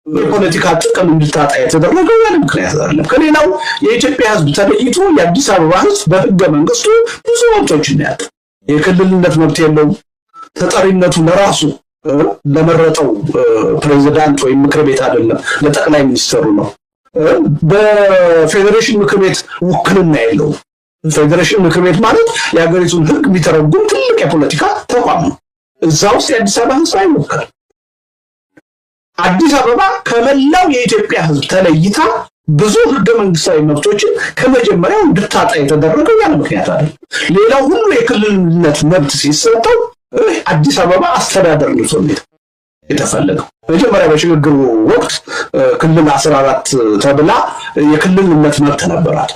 የፖለቲካ ጥቅም እንድታጣ የተደረገው ያለ ምክንያት አይደለም። ከሌላው የኢትዮጵያ ህዝብ ተለይቶ የአዲስ አበባ ህዝብ በህገ መንግስቱ ብዙ መብቶችን ያለው የክልልነት መብት የለው። ተጠሪነቱ ለራሱ ለመረጠው ፕሬዝዳንት ወይም ምክር ቤት አይደለም፣ ለጠቅላይ ሚኒስትሩ ነው። በፌዴሬሽን ምክር ቤት ውክልና የለው። ፌዴሬሽን ምክር ቤት ማለት የሀገሪቱን ህግ የሚተረጉም ትልቅ የፖለቲካ ተቋም ነው። እዛ ውስጥ የአዲስ አበባ ህዝብ አይወከልም። አዲስ አበባ ከመላው የኢትዮጵያ ህዝብ ተለይታ ብዙ ህገ መንግስታዊ መብቶችን ከመጀመሪያው እንድታጣ የተደረገው ያለ ምክንያት አይደለም። ሌላው ሁሉ የክልልነት መብት ሲሰጠው አዲስ አበባ አስተዳደር ነው የተፈለገው። መጀመሪያ በሽግግሩ ወቅት ክልል 14 ተብላ የክልልነት መብት ነበራት።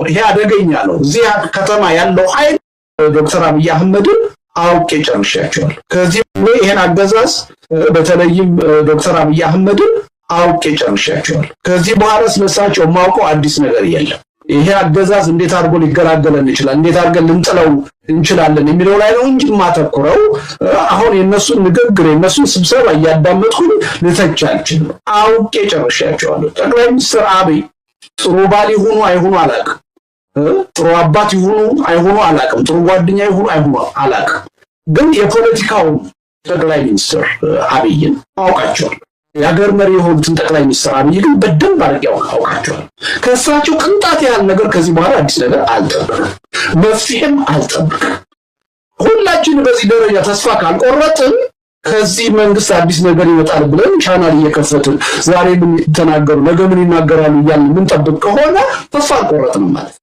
ይሄ አደገኛ ነው። እዚህ ከተማ ያለው ኃይል ዶክተር አብይ አህመድን አውቄ ጨርሻቸዋለሁ። ከዚህ ይሄን አገዛዝ በተለይም ዶክተር አብይ አህመድን አውቄ ጨርሻቸዋለሁ። ከዚህ በኋላ ስለሳቸው ማውቀው አዲስ ነገር የለም። ይሄ አገዛዝ እንዴት አድርጎ ሊገላገለን ይችላል፣ እንዴት አድርገን ልንጥለው እንችላለን የሚለው ላይ ነው እንጂ ማተኩረው አሁን የነሱን ንግግር የነሱን ስብሰባ እያዳመጥኩኝ ልተች አልችልም። አውቄ ጨርሻቸዋለሁ። ጠቅላይ ሚኒስትር አብይ ጥሩ ባል ይሁኑ አይሁኑ አላውቅም፣ ጥሩ አባት ይሁኑ አይሁኑ አላውቅም፣ ጥሩ ጓደኛ ይሁኑ አይሁኑ አላውቅም። ግን የፖለቲካው ጠቅላይ ሚኒስትር አብይን አውቃቸዋለሁ። የሀገር መሪ የሆኑትን ጠቅላይ ሚኒስትር አብይ ግን በደንብ አድርጌ አውቃቸዋለሁ። ከእሳቸው ቅንጣት ያህል ነገር ከዚህ በኋላ አዲስ ነገር አልጠብቅም፣ መፍትሄም አልጠብቅም። ሁላችን በዚህ ደረጃ ተስፋ ካልቆረጥን ከዚህ መንግስት አዲስ ነገር ይወጣል ብለን ቻናል እየከፈትን ዛሬ ምን ተናገሩ ነገ ምን ይናገራሉ እያልን የምንጠብቅ ከሆነ ተስፋ አልቆረጥንም ማለት ነው።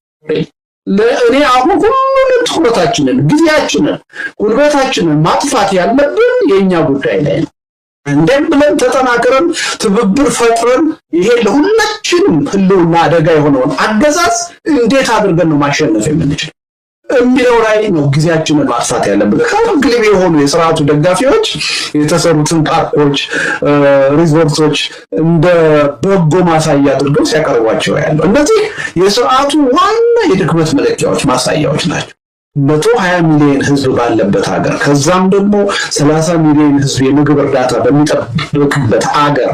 ለእኔ አሁን ሁሉንም ትኩረታችንን ጊዜያችንን ጉልበታችንን ማጥፋት ያለብን የኛ ጉዳይ ላይ ነው። እንደም ብለን ተጠናክረን ትብብር ፈጥረን ይሄ ለሁላችንም ህልውና አደጋ የሆነውን አገዛዝ እንዴት አድርገን ነው ማሸነፍ የምንችለው የሚለው ላይ ነው ጊዜያችንን ማጥፋት ያለብን። ከግልብ የሆኑ የሥርዓቱ ደጋፊዎች የተሰሩትን ፓርኮች ሪዞርቶች እንደ በጎ ማሳያ አድርገው ሲያቀርቧቸው ያለው እነዚህ የሥርዓቱ ዋና የድክመት መለኪያዎች ማሳያዎች ናቸው። 120 ሚሊዮን ህዝብ ባለበት ሀገር ከዛም ደግሞ 30 ሚሊዮን ህዝብ የምግብ እርዳታ በሚጠብቅበት ሀገር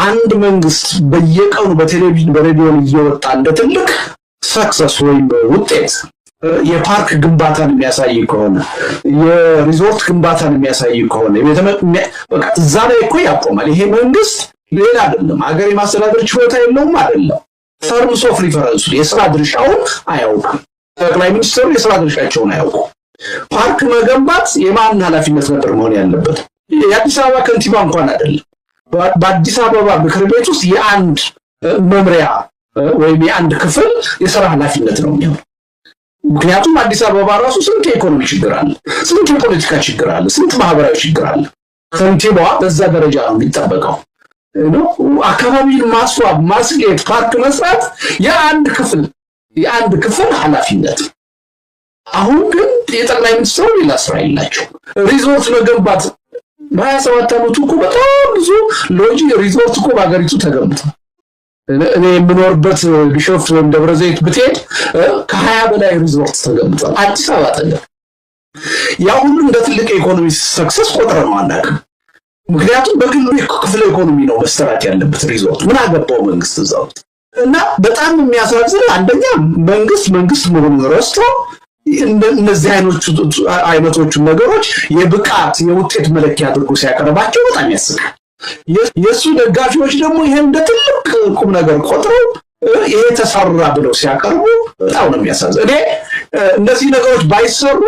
አንድ መንግስት በየቀኑ በቴሌቪዥን በሬዲዮ እየወጣ እንደ ትልቅ ሰክሰስ ወይም ውጤት የፓርክ ግንባታን የሚያሳይ ከሆነ የሪዞርት ግንባታን የሚያሳይ ከሆነ በቃ እዛ ላይ እኮ ያቆማል። ይሄ መንግስት ሌላ አይደለም፣ ሀገር የማስተዳደር ችሎታ የለውም አይደለም፣ ተርምስ ኦፍ ሪፈረንስ የስራ ድርሻውን አያውቅም። ጠቅላይ ሚኒስትሩ የስራ ድርሻቸውን አያውቁም። ፓርክ መገንባት የማን ኃላፊነት ነበር መሆን ያለበት? የአዲስ አበባ ከንቲባ እንኳን አይደለም። በአዲስ አበባ ምክር ቤት ውስጥ የአንድ መምሪያ ወይም የአንድ ክፍል የስራ ኃላፊነት ነው የሚሆነው። ምክንያቱም አዲስ አበባ ራሱ ስንት የኢኮኖሚ ችግር አለ፣ ስንት የፖለቲካ ችግር አለ፣ ስንት ማህበራዊ ችግር አለ። ከንቲባዋ በዛ ደረጃ ነው የሚጠበቀው። አካባቢን ማስዋብ፣ ማስጌጥ፣ ፓርክ መስራት የአንድ ክፍል ኃላፊነት። አሁን ግን የጠቅላይ ሚኒስትሩ ሌላ ስራ የላቸው። ሪዞርት መገንባት በ27 ዓመቱ እኮ በጣም ብዙ ሎጂ ሪዞርት እኮ በአገሪቱ ተገንብቷል። እኔ የምኖርበት ቢሾፍቱ ወይም ደብረ ዘይት ብትሄድ ከ20 በላይ ሪዞርት ተገንብቷል። አዲስ አበባ ተገንብቷል። ያ ሁሉ እንደ ትልቅ ኢኮኖሚ ሰክሰስ ቆጥረነው አናውቅም። ምክንያቱም በግሉ ክፍለ ኢኮኖሚ ነው መሰራት ያለበት ሪዞርት። ምን አገባው መንግስት እዛው? እና በጣም የሚያሳዝን አንደኛ መንግስት መሆኑን ረስቶ እነዚህ አይነቶቹ ነገሮች የብቃት የውጤት መለኪያ አድርጎ ሲያቀርባቸው በጣም ያስቃል። የሱ ደጋፊዎች ደግሞ ይሄን እንደ ትልቅ ቁም ነገር ቆጥረው ይሄ ተሰራ ብለው ሲያቀርቡ በጣም ነው የሚያሳዝን። እኔ እነዚህ ነገሮች ባይሰሩ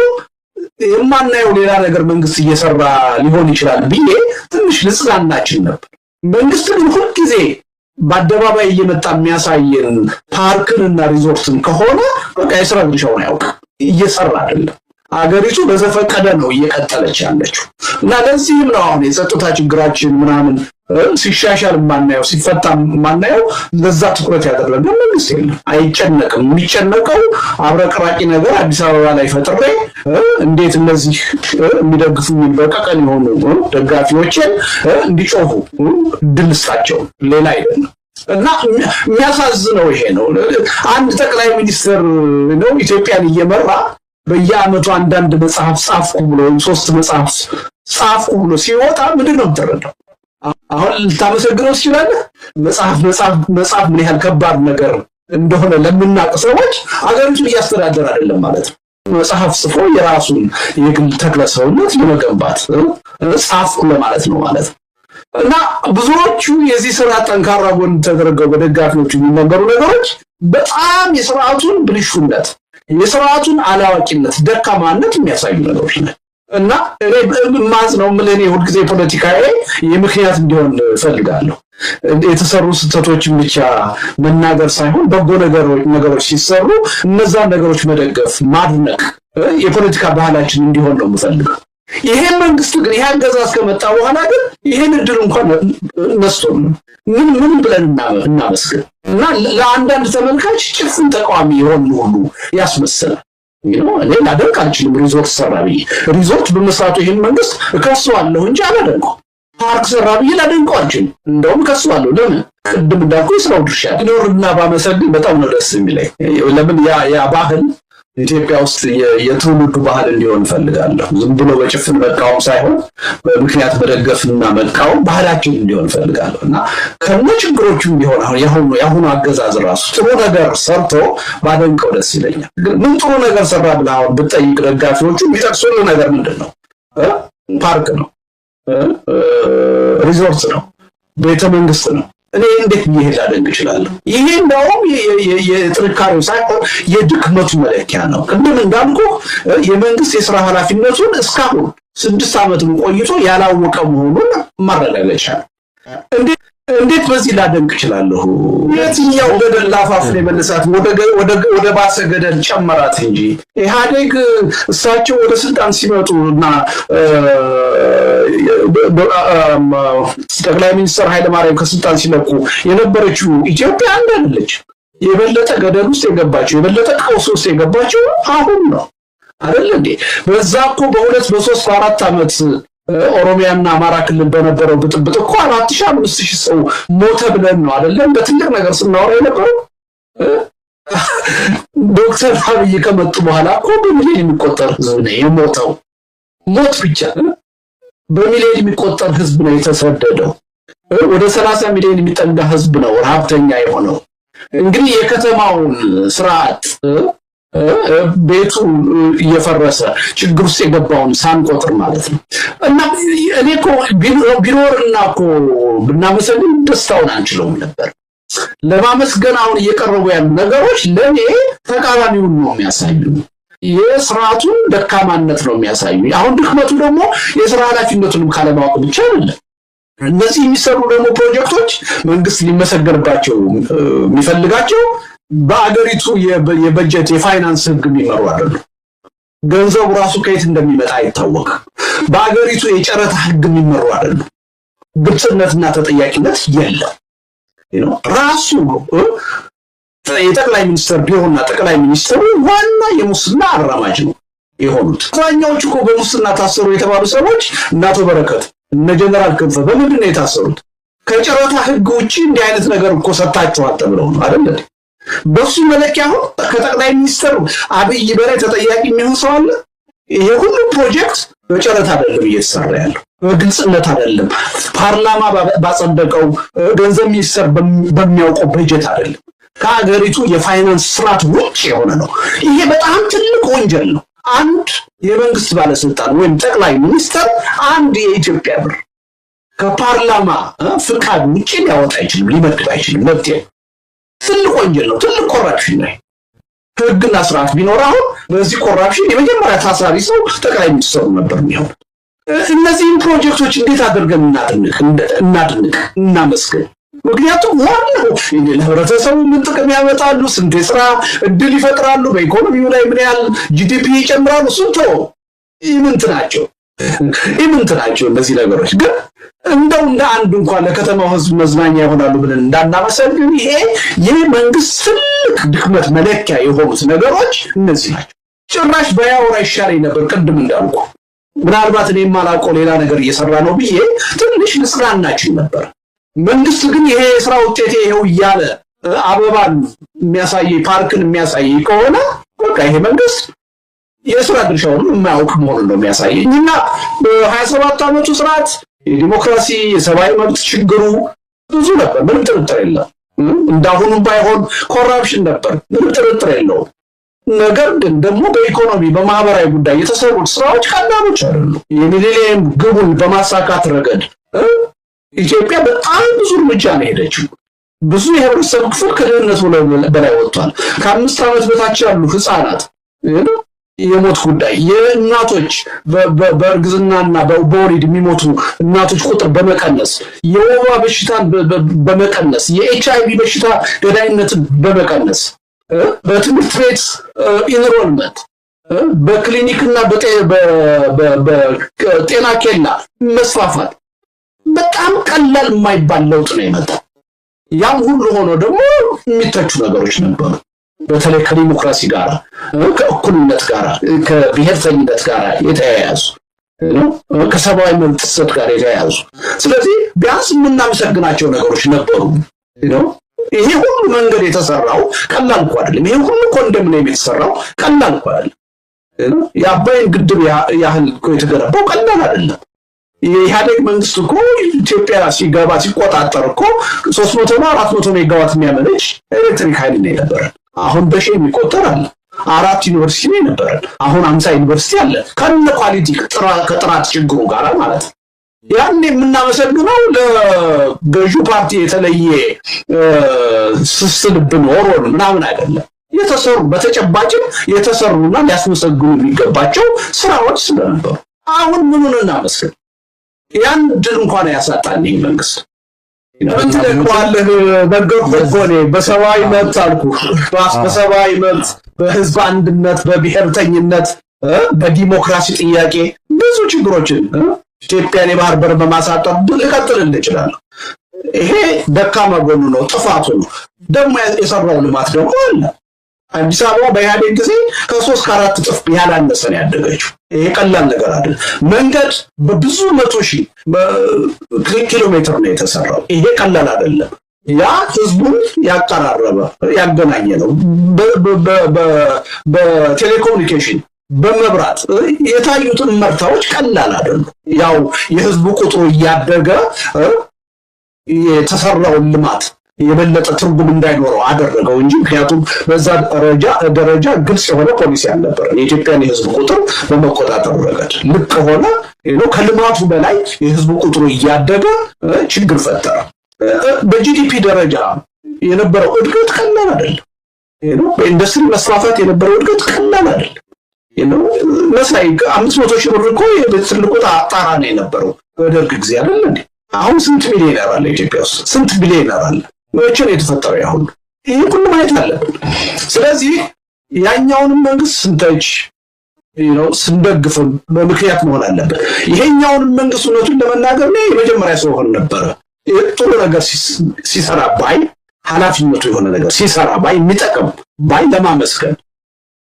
የማናየው ሌላ ነገር መንግስት እየሰራ ሊሆን ይችላል ብዬ ትንሽ ልጽናናችን ነበር። መንግስት ግን ሁልጊዜ በአደባባይ እየመጣ የሚያሳየን ፓርክንና ሪዞርትን ከሆነ በቃ የስራ ድርሻውን አያውቅም፣ እየሰራ አይደለም። አገሪቱ በዘፈቀደ ነው እየቀጠለች ያለችው እና ለዚህም ነው አሁን የጸጥታ ችግራችን ምናምን ሲሻሻል ማናየው ሲፈታ ማናየው። ለዛ ትኩረት ያደረገ መንግስት የለም፣ አይጨነቅም። የሚጨነቀው አብረቅራቂ ነገር አዲስ አበባ ላይ ፈጥሬ እንዴት እነዚህ የሚደግፉኝ በቀቀን የሆኑ ደጋፊዎችን እንዲጮሁ ድልስታቸው ሌላ አይደለም። እና የሚያሳዝነው ይሄ ነው። አንድ ጠቅላይ ሚኒስትር ነው ኢትዮጵያን እየመራ በየዓመቱ አንዳንድ መጽሐፍ ጻፍኩ ብሎ 3 መጽሐፍ ጻፍኩ ብሎ ሲወጣ ምንድን ነው የምትረዳው? አሁን ልታመሰግነው ትችላለህ። መጽሐፍ ምን ያህል ከባድ ነገር እንደሆነ ለምናውቅ ሰዎች አገሪቱን እያስተዳደረ አይደለም ማለት ነው። መጽሐፍ ጽፎ የራሱን የግል ተክለሰውነት ለመገንባት ጻፍኩ ለማለት ነው ማለት ነው። እና ብዙዎቹ የዚህ ስራ ጠንካራ ጎን ተደረገው በደጋፊዎቹ የሚነገሩ ነገሮች በጣም የስርዓቱን ብልሹነት የስርዓቱን አላዋቂነት ደካማነት የሚያሳዩ ነገሮች ናቸው። እና ማዝ ነው ምን ሁልጊዜ ፖለቲካዬ የምክንያት እንዲሆን ፈልጋለሁ። የተሰሩ ስህተቶችን ብቻ መናገር ሳይሆን በጎ ነገሮች ሲሰሩ እነዛን ነገሮች መደገፍ ማድነቅ የፖለቲካ ባህላችን እንዲሆን ነው የምፈልገው። ይሄ መንግስት ግን ይሄ አገዛዝ ከመጣ በኋላ ግን ይሄን እድል እንኳን ነስቶን ምን ብለን እናመስግን? እና ለአንዳንድ ተመልካች ጭፍን ተቃዋሚ የሆኑ ሁሉ ያስመስላል። እኔ ላደንቅ አልችልም። ሪዞርት ሰራ ብዬ ሪዞርት በመስራቱ ይሄን መንግስት እከሰዋለሁ እንጂ አላደንቀው። ፓርክ ሰራ ብዬ ላደንቀው አልችልም። እንደውም እከሰዋለሁ። ለምን? ቅድም እንዳልኩ የስራው ድርሻ ቢኖርና ባመሰግን በጣም ነው ደስ የሚለኝ። ለምን ያ ባህል ኢትዮጵያ ውስጥ የትውልዱ ባህል እንዲሆን ፈልጋለሁ። ዝም ብሎ በጭፍን መቃወም ሳይሆን በምክንያት መደገፍና መቃወም ባህላችን እንዲሆን ፈልጋለሁ እና ከነችግሮቹ ቢሆን ያሁኑ አገዛዝ ራሱ ጥሩ ነገር ሰርቶ ባደንቀው ደስ ይለኛል። ግን ምን ጥሩ ነገር ሰራ ብለህ አሁን ብትጠይቅ ደጋፊዎቹ የሚጠቅሱልህ ነገር ምንድን ነው? ፓርክ ነው፣ ሪዞርት ነው፣ ቤተ መንግስት ነው። እኔ እንዴት ይሄ ላደንቅ እችላለሁ? ይሄ እንደውም የጥንካሬው ሳይሆን የድክመቱ መለኪያ ነው። ቅድም እንዳልኩ የመንግስት የሥራ ኃላፊነቱን እስካሁን 6 ዓመትም ቆይቶ ያላወቀ መሆኑን ማረጋገጫ ነው። እንዴት በዚህ ላደንቅ እችላለሁ? የትኛው ገደል ላፋፍ ላይ መልሳት ወደ ባሰ ገደል ጨመራት እንጂ ኢህአዴግ እሳቸው ወደ ስልጣን ሲመጡና ጠቅላይ ሚኒስትር ኃይለማርያም ከስልጣን ሲለቁ የነበረችው ኢትዮጵያ አይደለች። የበለጠ ገደል ውስጥ የገባችው የበለጠ ቀውስ ውስጥ የገባችው አሁን ነው አይደል እንዴ? በዛ እኮ በ2 በ3 በ4 ዓመት ኦሮሚያና አማራ ክልል በነበረው ብጥብጥ እኮ 4000-5000 ሰው ሞተ ብለን ነው አይደለም በትልቅ ነገር ስናወራ የነበረው። ዶክተር አብይ ከመጡ በኋላ እኮ በሚሊዮን የሚቆጠር ህዝብ ነው የሞተው። ሞት ብቻ በሚሊዮን የሚቆጠር ህዝብ ነው የተሰደደው። ወደ 30 ሚሊዮን የሚጠጋ ህዝብ ነው ረሃብተኛ የሆነው። እንግዲህ የከተማውን ስርዓት ቤቱ እየፈረሰ ችግር ውስጥ የገባውን ሳንቆጥር ማለት ነው። እና እኔ እኮ ቢኖርና እኮ ብናመሰግን ደስታውን አንችለውም ነበር። ለማመስገን አሁን እየቀረቡ ያሉ ነገሮች ለኔ ተቃራኒውን ነው የሚያሳዩ። የስርዓቱን ደካማነት ነው የሚያሳዩ። አሁን ድክመቱ ደግሞ የስራ ኃላፊነቱንም ካለማወቅ ብቻ አይደለም። እነዚህ የሚሰሩ ደግሞ ፕሮጀክቶች መንግስት ሊመሰገንባቸው የሚፈልጋቸው በአገሪቱ የበጀት የፋይናንስ ህግ የሚመሩ አይደሉም። ገንዘቡ ራሱ ከየት እንደሚመጣ አይታወቅም። በአገሪቱ የጨረታ ህግ የሚመሩ አይደሉም። ግልጽነትና ተጠያቂነት የለም። ራሱ የጠቅላይ ሚኒስትር ቢሮና ጠቅላይ ሚኒስትሩ ዋና የሙስና አራማጅ ነው የሆኑት። አብዛኛዎቹ እኮ በሙስና ታሰሩ የተባሉ ሰዎች እነ አቶ በረከት እነ ጀነራል ክንፈ በምንድን ነው የታሰሩት? ከጨረታ ህግ ውጪ እንዲህ አይነት ነገር እኮ ሰጥታችኋል ተብለው ነው አይደል? በሱ መለኪያ አሁን ከጠቅላይ ሚኒስትር አብይ በላይ ተጠያቂ የሚሆን ሰው አለ? ይሄ ሁሉ ፕሮጀክት በጨረታ አይደለም እየተሰራ ያለው፣ በግልጽነት አይደለም፣ ፓርላማ ባጸደቀው ገንዘብ ሚኒስትር በሚያውቀው በጀት አይደለም፣ ከሀገሪቱ የፋይናንስ ስርዓት ውጭ የሆነ ነው። ይሄ በጣም ትልቅ ወንጀል ነው። አንድ የመንግስት ባለስልጣን ወይም ጠቅላይ ሚኒስትር አንድ የኢትዮጵያ ብር ከፓርላማ ፍቃድ ውጭ ሊያወጣ አይችልም፣ ሊመድብ አይችልም። መብት ትልቅ ወንጀል ነው። ትልቅ ኮራፕሽን ነው። ህግና ስርዓት ቢኖር አሁን በዚህ ኮራፕሽን የመጀመሪያ ታሳሪ ሰው ጠቅላይ ሚኒስትሩ ነበር የሚሆን። እነዚህን ፕሮጀክቶች እንዴት አድርገን እናድንቅ እናመስግን? ምክንያቱም ዋናው ለህብረተሰቡ ምን ጥቅም ያመጣሉ፣ ስንት የስራ እድል ይፈጥራሉ፣ በኢኮኖሚው ላይ ምን ያህል ጂዲፒ ይጨምራሉ፣ ስንቶ ኢምንት ናቸው እነዚህ ነገሮች። ግን እንደው እንደ አንድ እንኳን ለከተማው ህዝብ መዝናኛ ይሆናሉ ብለን እንዳናመሰግን ይሄ የመንግስት ትልቅ ድክመት መለኪያ የሆኑት ነገሮች እነዚህ ናቸው። ጭራሽ ባያወራ ይሻለኝ ነበር። ቅድም እንዳልኩ ምናልባት እኔ የማላውቀው ሌላ ነገር እየሰራ ነው ብዬ ትንሽ ልጽናናችሁ ነበር። መንግስት ግን ይሄ የስራ ውጤት ይሄው እያለ አበባን የሚያሳይ ፓርክን የሚያሳይ ከሆነ በቃ ይሄ መንግስት የስራ ድርሻውን የማያውቅ መሆኑን ነው የሚያሳየኝ። እና በ27 ዓመቱ ስርዓት የዲሞክራሲ የሰብአዊ መብት ችግሩ ብዙ ነበር፣ ምንም ጥርጥር የለም። እንዳሁኑም ባይሆን ኮራፕሽን ነበር፣ ምንም ጥርጥር የለውም። ነገር ግን ደግሞ በኢኮኖሚ በማህበራዊ ጉዳይ የተሰሩት ስራዎች ቀላሎች አይደሉም። የሚሊኒየም ግቡን በማሳካት ረገድ ኢትዮጵያ በጣም ብዙ እርምጃ ነው ሄደችው። ብዙ የህብረተሰብ ክፍል ከድህነት በላይ ወጥቷል። ከ5 ዓመት በታች ያሉ ህፃናት የሞት ጉዳይ፣ የእናቶች በእርግዝናና በወሊድ የሚሞቱ እናቶች ቁጥር በመቀነስ፣ የወባ በሽታን በመቀነስ፣ የኤችአይቪ በሽታ ገዳይነትን በመቀነስ፣ በትምህርት ቤት ኢንሮልመንት፣ በክሊኒክና በጤና ኬላ መስፋፋት በጣም ቀላል የማይባል ለውጥ ነው የመጣው። ያም ሁሉ ሆኖ ደግሞ የሚተቹ ነገሮች ነበሩ። በተለይ ከዲሞክራሲ ጋር፣ ከእኩልነት ጋር፣ ከብሔርተኝነት ጋር የተያያዙ ከሰብአዊ መብት ጥሰት ጋር የተያያዙ። ስለዚህ ቢያንስ የምናመሰግናቸው ነገሮች ነበሩ። ይሄ ሁሉ መንገድ የተሰራው ቀላል እኮ አይደለም። ይሄ ሁሉ ኮንዶሚኒየም የተሰራው ቀላል እኮ አይደለም። የአባይን ግድብ ያህል እኮ የተገነባው ቀላል አይደለም። የኢህአዴግ መንግስት እኮ ኢትዮጵያ ሲገባ ሲቆጣጠር እኮ 300 እና 400 ሜጋዋት የሚያመነጭ ኤሌክትሪክ ኃይል ነው የነበረ። አሁን በሺ የሚቆጠር አለ። 4 ዩኒቨርሲቲ ነው የነበረ። አሁን 50 ዩኒቨርሲቲ አለ ከነ ኳሊቲ ከጥራት ችግሩ ጋር ማለት ነው። ያን የምናመሰግነው ለገዢው ፓርቲ የተለየ ስስልብ ኖሮን ምናምን አይደለም። የተሰሩ በተጨባጭም የተሰሩና ሊያስመሰግኑ የሚገባቸው ስራዎች ስለነበሩ አሁን ምኑን እናመስግን? ያን ድል እንኳን ያሳጣን መንግስት ምን ትለቀዋለህ? ነገርኩህ እኮ እኔ በሰብአዊ መብት አልኩህ። በሰብአዊ መብት፣ በህዝብ አንድነት፣ በብሔርተኝነት፣ በዲሞክራሲ ጥያቄ ብዙ ችግሮችን ኢትዮጵያን የባህር በር በማሳጠር ልቀጥልልህ እችላለሁ። ይሄ ደካማ ጎኑ ነው፣ ጥፋቱ ነው። ደግሞ የሰራው ልማት ደግሞ አለ። አዲስ አበባ በኢህአዴግ ጊዜ ከ3 ከ4 እጥፍ ያላነሰ ነው ያደገችው። ይሄ ቀላል ነገር አይደለም። መንገድ በብዙ 100,000 ኪሎ ሜትር ነው የተሰራው። ይሄ ቀላል አይደለም። ያ ህዝቡን ያቀራረበ ያገናኘ ነው። በቴሌኮሙኒኬሽን በመብራት የታዩትን መርታዎች ቀላል አይደሉም። ያው የህዝቡ ቁጥሩ እያደገ የተሰራውን ልማት የበለጠ ትርጉም እንዳይኖረው አደረገው እንጂ ምክንያቱም በዛ ደረጃ ግልጽ የሆነ ፖሊሲ አልነበረም። የኢትዮጵያን የህዝብ ቁጥር በመቆጣጠር ረገድ ልክ ሆነ ከልማቱ በላይ የህዝብ ቁጥሩ እያደገ ችግር ፈጠረ። በጂዲፒ ደረጃ የነበረው እድገት ቀላል አይደለም። በኢንዱስትሪ መስፋፋት የነበረው እድገት ቀላል አይደለም። መሳይ 500,000 ብር እኮ ትልቁ ጣራ ነው የነበረው በደርግ ጊዜ አይደል እንዴ? አሁን ስንት ሚሊዮነር አለ ኢትዮጵያ ውስጥ? ስንት ቢሊዮነር አለ? መቼ ነው የተፈጠረው? ያሁን ይሄ ሁሉ ማየት አለብን። ስለዚህ ያኛውንም መንግስት ስንተች ስንደግፍ በምክንያት መሆን አለበት። ይሄኛውንም መንግስት እውነቱን ለመናገር ነው የመጀመሪያ ሰው ሆነ ነበረ። ጥሩ ነገር ሲሰራ ባይ ኃላፊነቱ የሆነ ነገር ሲሰራ ባይ የሚጠቅም ባይ ለማመስገን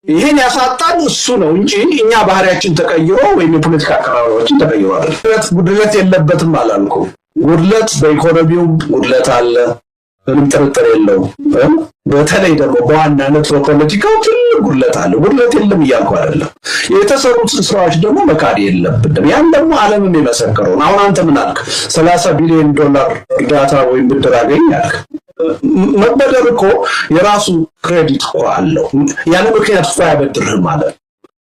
ይሄን ያሳጣን እሱ ነው እንጂ እኛ ባህሪያችን ተቀይሮ ወይም የፖለቲካ አቀራረባችን ተቀይሮ አይደለም። ጉድለት የለበትም አላልኩም። ጉድለት በኢኮኖሚው ጉድለት አለ፣ ምንም ጥርጥር የለውም። በተለይ ደግሞ በዋናነት በፖለቲካው ትልቅ ጉድለት አለ። ጉድለት የለም እያልኩ አይደለም። የተሰሩትን ስራዎች ደግሞ መካድ የለብንም። ያን ደግሞ ዓለምም የመሰከረው ነው። አሁን አንተ ምን አልክ? $30 ቢሊዮን እርዳታ ወይም ብድር አገኝ አልክ። መበደር እኮ የራሱ ክሬዲት እኮ አለው። ያለ ምክንያት እኮ አያበድርህም ማለት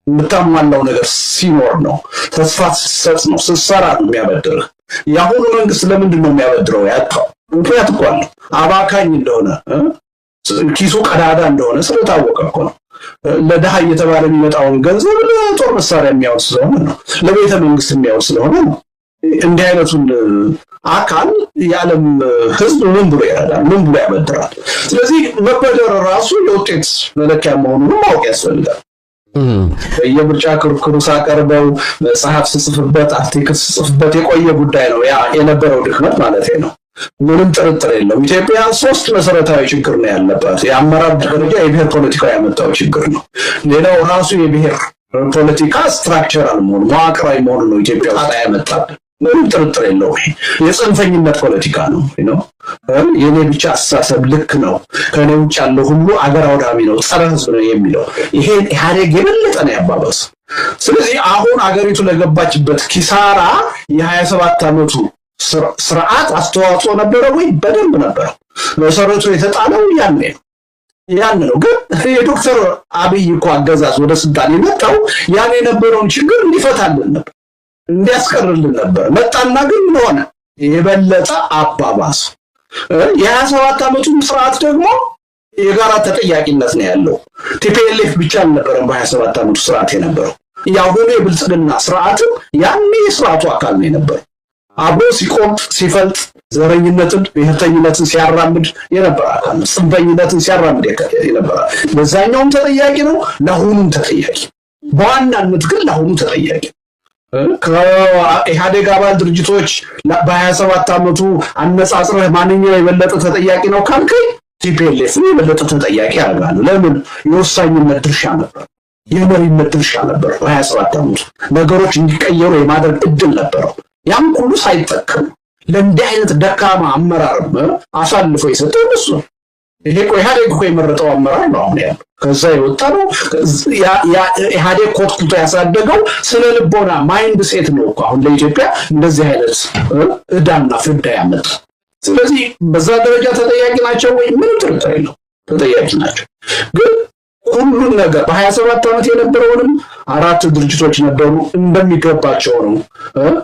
የምታሟላው ነገር ሲኖር ነው። ተስፋ ስትሰጥ ነው፣ ስትሰራ ነው የሚያበድርህ። የአሁኑ መንግስት ለምንድን ነው የሚያበድረው? ያጣው ምክንያት እኮ አለው። አባካኝ እንደሆነ ኪሱ ቀዳዳ እንደሆነ ስለታወቀ እኮ ነው። ለድሃ እየተባለ የሚመጣውን ገንዘብ ለጦር መሳሪያ የሚያወል ስለሆነ ነው። ለቤተ መንግስት የሚያወል ስለሆነ ነው። እንዲህ አይነቱን አካል የዓለም ህዝብ ምን ብሎ ይረዳል? ምን ብሎ ያበድራል? ስለዚህ መበደር ራሱ የውጤት መለኪያ መሆኑን ማወቅ ያስፈልጋል። የምርጫ ክርክሩ ሳቀርበው መጽሐፍ ስጽፍበት አርቲክል ስጽፍበት የቆየ ጉዳይ ነው። ያ የነበረው ድክመት ማለት ነው። ምንም ጥርጥር የለውም። ኢትዮጵያ 3 መሰረታዊ ችግር ነው ያለባት። የአመራር ደረጃ የብሔር ፖለቲካ ያመጣው ችግር ነው። ሌላው ራሱ የብሔር ፖለቲካ ስትራክቸራል መሆኑ መዋቅራዊ መሆኑ ነው ኢትዮጵያ ውስጥ ያመጣብን። ምንም ጥርጥር የለውም። የጽንፈኝነት ፖለቲካ ነው። የኔ ብቻ አስተሳሰብ ልክ ነው፣ ከኔ ውጭ ያለው ሁሉ አገር አውዳሚ ነው፣ ጸረ ህዝብ ነው የሚለው ይሄ ኢህአዴግ የበለጠ ነው ያባባሰው። ስለዚህ አሁን አገሪቱ ለገባችበት ኪሳራ የ27 ዓመቱ ስርዓት አስተዋጽኦ ነበረ ወይ? በደንብ ነበረ። መሰረቱ የተጣለው ያን ነው። ግን የዶክተር አብይ እኮ አገዛዝ ወደ ስልጣን የመጣው ያን የነበረውን ችግር እንዲፈታልን ነበር፣ እንዲያስቀርልን ነበር። መጣና ግን ምን ሆነ? የበለጠ አባባስ። የ27 ዓመቱን ስርዓት ደግሞ የጋራ ተጠያቂነት ነው ያለው። ቲፒኤልኤፍ ብቻ አልነበረም በ27 ዓመቱ ስርዓት የነበረው። ያሁኑ የብልጽግና ስርዓትም ያኔ የስርዓቱ አካል ነው የነበረው። አብሮ ሲቆም ሲፈልጥ ዘረኝነትን ብሔርተኝነትን ሲያራምድ የነበረ አካል ነው። ጽንፈኝነትን ሲያራምድ የነበረ በዛኛውም ተጠያቂ ነው፣ ለአሁኑም ተጠያቂ። በዋናነት ግን ለአሁኑ ተጠያቂ ከኢህአዴግ አባል ድርጅቶች በ27 ዓመቱ አነጻጽረህ ማንኛው የበለጠ ተጠያቂ ነው ካልከኝ ቲፒኤልኤፍ የበለጠ ተጠያቂ ያደርጋሉ። ለምን? የወሳኝነት ድርሻ ነበር፣ የመሪነት ድርሻ ነበር። በ27 ዓመቱ ነገሮች እንዲቀየሩ የማድረግ እድል ነበረው። ያም ሁሉ ሳይጠቀም ለእንዲህ አይነት ደካማ አመራር አሳልፎ የሰጠው እሱ ነው። ይሄ ኢህአዴግ እኮ የመረጠው አመራር ነው አሁን ያለው። ከዛ የወጣ ነው። ኢህአዴግ ኮትኩቶ ያሳደገው ስለ ልቦና ማይንድ ሴት ነው እኮ አሁን ለኢትዮጵያ እንደዚህ አይነት እዳና ፍዳ ያመጣ። ስለዚህ በዛ ደረጃ ተጠያቂ ናቸው ወይ? ምንም ጥርጥር የለው ተጠያቂ ናቸው። ግን ሁሉን ነገር በ27 ዓመት የነበረውንም 4 ድርጅቶች ነበሩ እንደሚገባቸው ነው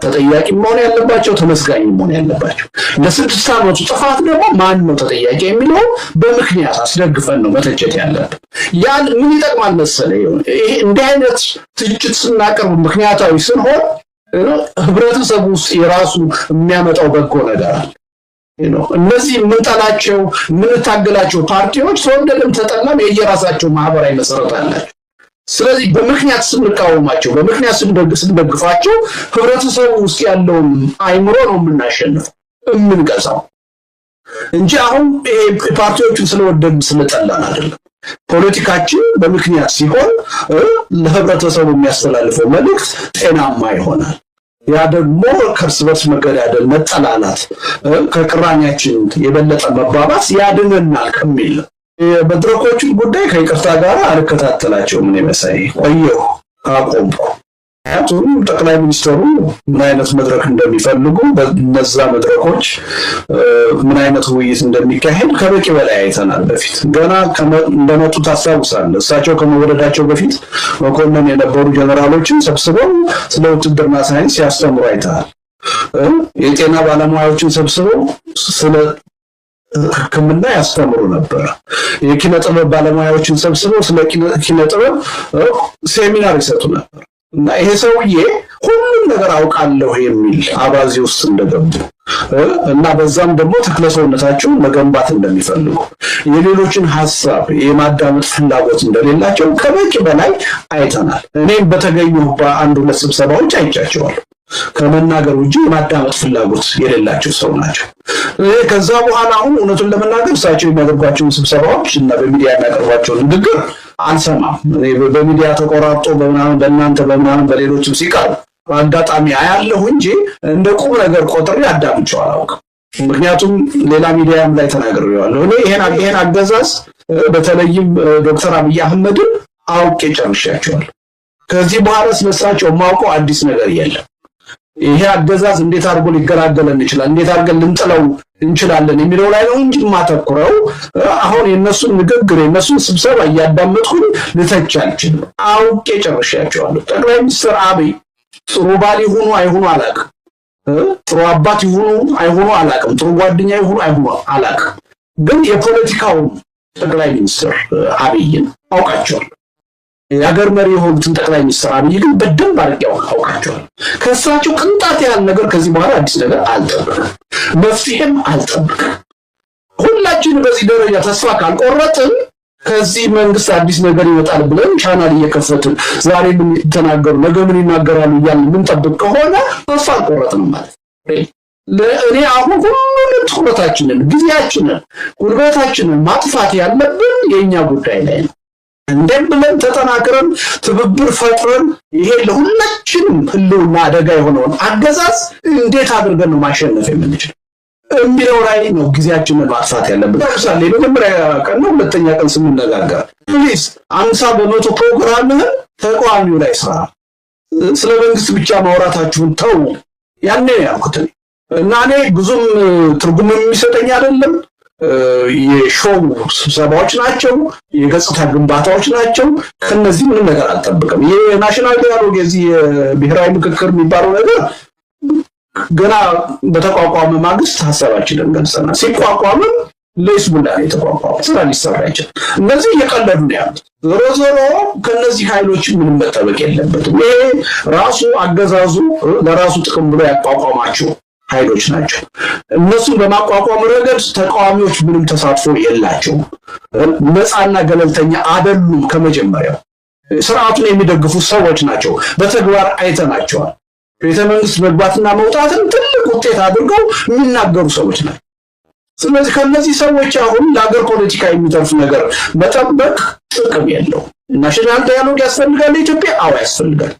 ተጠያቂ መሆን ያለባቸው፣ ተመስጋኝ መሆን ያለባቸው። ለ6 ዓመቱ ጥፋት ደግሞ ማን ነው ተጠያቂ የሚለው በምክንያት አስደግፈን ነው መተቸት ያለብን። ያን ምን ይጠቅማል መሰለህ? ይሄ እንዲህ አይነት ትችት ስናቀርብ ምክንያታዊ ስንሆን ህብረተሰቡ ውስጥ የራሱ የሚያመጣው በጎ ነገር አለ። እነዚህ የምንጠላቸው የምንታገላቸው ፓርቲዎች ተወደደም ተጠላም የየራሳቸው ማህበራዊ መሰረት አላቸው። ስለዚህ በምክንያት ስንቃወማቸው፣ በምክንያት ስንደግፋቸው ህብረተሰቡ ውስጥ ያለውን አይምሮ ነው የምናሸንፈው የምንገዛው እንጂ አሁን ፓርቲዎቹን ስለወደድን ስለጠላን አይደለም። ፖለቲካችን በምክንያት ሲሆን ለህብረተሰቡ የሚያስተላልፈው መልእክት ጤናማ ይሆናል። ያ ደግሞ ከእርስ በርስ መገዳደል፣ መጠላላት፣ ከቅራኔያችን የበለጠ መባባስ ያድነናል ከሚል የመድረኮቹን ጉዳይ ከይቅርታ ጋር አልከታተላቸውም። ምን መሰለኝ ቆየሁ አቆምኩ። ምክንያቱም ጠቅላይ ሚኒስትሩ ምን አይነት መድረክ እንደሚፈልጉ በነዛ መድረኮች ምን አይነት ውይይት እንደሚካሄድ ከበቂ በላይ አይተናል። በፊት ገና እንደመጡ ታስታውሳለህ። እሳቸው ከመወለዳቸው በፊት መኮንን የነበሩ ጀነራሎችን ሰብስበው ስለ ውትድርና ሳይንስ ያስተምሩ አይተሃል። የጤና ባለሙያዎችን ሰብስበው ስለ ሕክምና ያስተምሩ ነበር። የኪነ ጥበብ ባለሙያዎችን ሰብስበው ስለ ኪነ ጥበብ ሴሚናር ይሰጡ ነበር። እና ይሄ ሰውዬ ሁሉም ነገር አውቃለሁ የሚል አባዜ ውስጥ እንደገቡ እና በዛም ደግሞ ተክለሰውነታቸውን መገንባት እንደሚፈልጉ የሌሎችን ሐሳብ የማዳመጥ ፍላጎት እንደሌላቸው ከበቂ በላይ አይተናል። እኔም በተገኘሁ በአንድ ሁለት ስብሰባዎች አይቻቸዋለሁ። ከመናገር ውጪ የማዳመጥ ፍላጎት የሌላቸው ሰው ናቸው። ከዛ በኋላ አሁን እውነቱን ለመናገር እሳቸው የሚያደርጓቸውን ስብሰባዎች እና በሚዲያ የሚያቀርቧቸውን ንግግር አልሰማም። በሚዲያ ተቆራርጦ በእናንተ በምናምን በሌሎችም ሲቀር አጋጣሚ አያለሁ እንጂ እንደ ቁም ነገር ቆጥሬ አዳምጬው አላውቅም። ምክንያቱም ሌላ ሚዲያም ላይ ተናግሬዋለሁ። እኔ ይሄን አገዛዝ በተለይም ዶክተር አብይ አህመድን አውቄ ጨርሻቸዋለሁ። ከዚህ በኋላ ስለሳቸው የማውቀው አዲስ ነገር የለም። ይሄ አገዛዝ እንዴት አድርጎ ሊገላገለን ይችላል፣ እንዴት አድርገን ልንጥለው እንችላለን የሚለው ላይ ነው እንጂ ማተኩረው አሁን የነሱን ንግግር የነሱን ስብሰባ እያዳመጥኩኝ ልተች አልችልም። አውቄ ጨርሻቸዋለሁ። ጠቅላይ ሚኒስትር አብይ ጥሩ ባል ይሁኑ አይሁኑ አላውቅም፣ ጥሩ አባት ይሁኑ አይሁኑ አላውቅም፣ ጥሩ ጓደኛ ይሁኑ አይሁኑ አላውቅም። ግን የፖለቲካው ጠቅላይ ሚኒስትር አብይን አውቃቸዋለሁ። የሀገር መሪ የሆኑትን ጠቅላይ ሚኒስትር አብይ ግን በደንብ አድርጌ አውቃቸዋለሁ። ከእሳቸው ቅንጣት ያህል ነገር ከዚህ በኋላ አዲስ ነገር አልጠብቅም፣ መፍትሄም አልጠብቅም። ሁላችንም በዚህ ደረጃ ተስፋ ካልቆረጥን ከዚህ መንግስት አዲስ ነገር ይመጣል ብለን ቻናል እየከፈትን ዛሬ ምን ተናገሩ ነገ ምን ይናገራሉ እያልን ምንጠብቅ ከሆነ ተስፋ አልቆረጥንም ማለት እኔ አሁን ሁሉንም ትኩረታችንን፣ ጊዜያችንን፣ ጉልበታችንን ማጥፋት ያለብን የኛ ጉዳይ ላይ ነው። እንደም ብለን ተጠናክረን ትብብር ፈጥረን ይሄ ለሁላችንም ህልውና አደጋ የሆነውን አገዛዝ እንዴት አድርገን ነው ማሸነፍ የምንችለው የሚለው ላይ ነው ጊዜያችንን ማጥፋት ያለብን። ለምሳሌ በመጀመሪያ ቀን ነው ሁለተኛ ቀን ስንነጋገር ፕሊዝ 50% ፕሮግራምህን ተቋሚው ላይ ስራ፣ ስለ መንግስት ብቻ ማውራታችሁን ተው ያኔ ያልኩት እና እኔ ብዙም ትርጉም የሚሰጠኝ አይደለም። የሾው ስብሰባዎች ናቸው፣ የገጽታ ግንባታዎች ናቸው። ከነዚህ ምንም ነገር አልጠብቅም። የናሽናል ዲያሎግ የዚህ ብሔራዊ ምክክር የሚባለው ነገር ገና በተቋቋመ ማግስት ሀሳባችንን ገልጸናል። ሲቋቋምም ለይስሙላ ነው የተቋቋመው፣ ስራ ሊሰራ ይችላል። እነዚህ እየቀለዱ ነው ያሉት። ዞሮ ዞሮ ከነዚህ ኃይሎች ምንም መጠበቅ የለበትም። ይሄ ራሱ አገዛዙ ለራሱ ጥቅም ብሎ ያቋቋማቸው ኃይሎች ናቸው። እነሱን በማቋቋም ረገድ ተቃዋሚዎች ምንም ተሳትፎ የላቸውም። ነፃና ገለልተኛ አይደሉም። ከመጀመሪያው ስርዓቱን የሚደግፉ ሰዎች ናቸው። በተግባር አይተናቸዋል። ቤተ መንግስት መግባትና መውጣትን ትልቅ ውጤት አድርገው የሚናገሩ ሰዎች ናቸው። ስለዚህ ከነዚህ ሰዎች አሁን ለሀገር ፖለቲካ የሚተርፍ ነገር መጠበቅ ጥቅም የለው። ናሽናል ዲያሎግ ያስፈልጋል ኢትዮጵያ? አዎ ያስፈልጋል።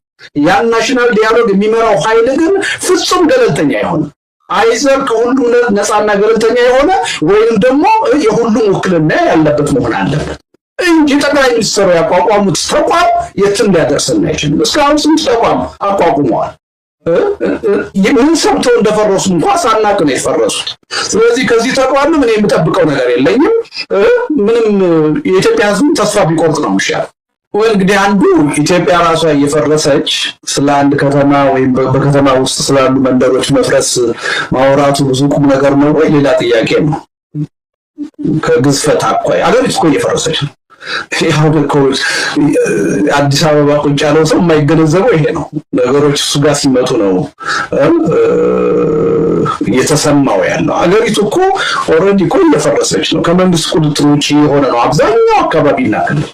ያን ናሽናል ዲያሎግ የሚመራው ኃይል ግን ፍጹም ገለልተኛ አይሆንም። አይዘር ከሁሉም ነፃና ገለልተኛ የሆነ ወይም ደግሞ የሁሉም ውክልና ያለበት መሆን አለበት እንጂ ጠቅላይ ሚኒስትሩ ያቋቋሙት ተቋም የትም ሊያደርሰን አይችልም። እስካሁን ስንት ተቋም አቋቁመዋል። ምን ሰምተው እንደፈረሱ እንኳን ሳናቅ ነው የፈረሱት። ስለዚህ ከዚህ ተቋም ምን የምጠብቀው ነገር የለኝም። ምንም የኢትዮጵያ ሕዝብ ተስፋ ቢቆርጥ ነው የሚሻለው። ወይ እንግዲህ አንዱ ኢትዮጵያ ራሷ እየፈረሰች ስለ አንድ ከተማ ወይም በከተማ ውስጥ ስላሉ መንደሮች መፍረስ ማውራቱ ብዙ ቁም ነገር ነው ወይ ሌላ ጥያቄ ነው። ከግዝፈት አኳያ አገሪቱ እኮ እየፈረሰች ነው። ያው አዲስ አበባ ቁጭ ያለው ሰው የማይገነዘበው ይሄ ነው። ነገሮች እሱ ጋር ሲመጡ ነው እየተሰማው ያለው። አገሪቱ እኮ ኦልሬዲ እኮ እየፈረሰች ነው። ከመንግስት ቁጥጥር ውጭ የሆነ ነው አብዛኛው አካባቢና ክልል።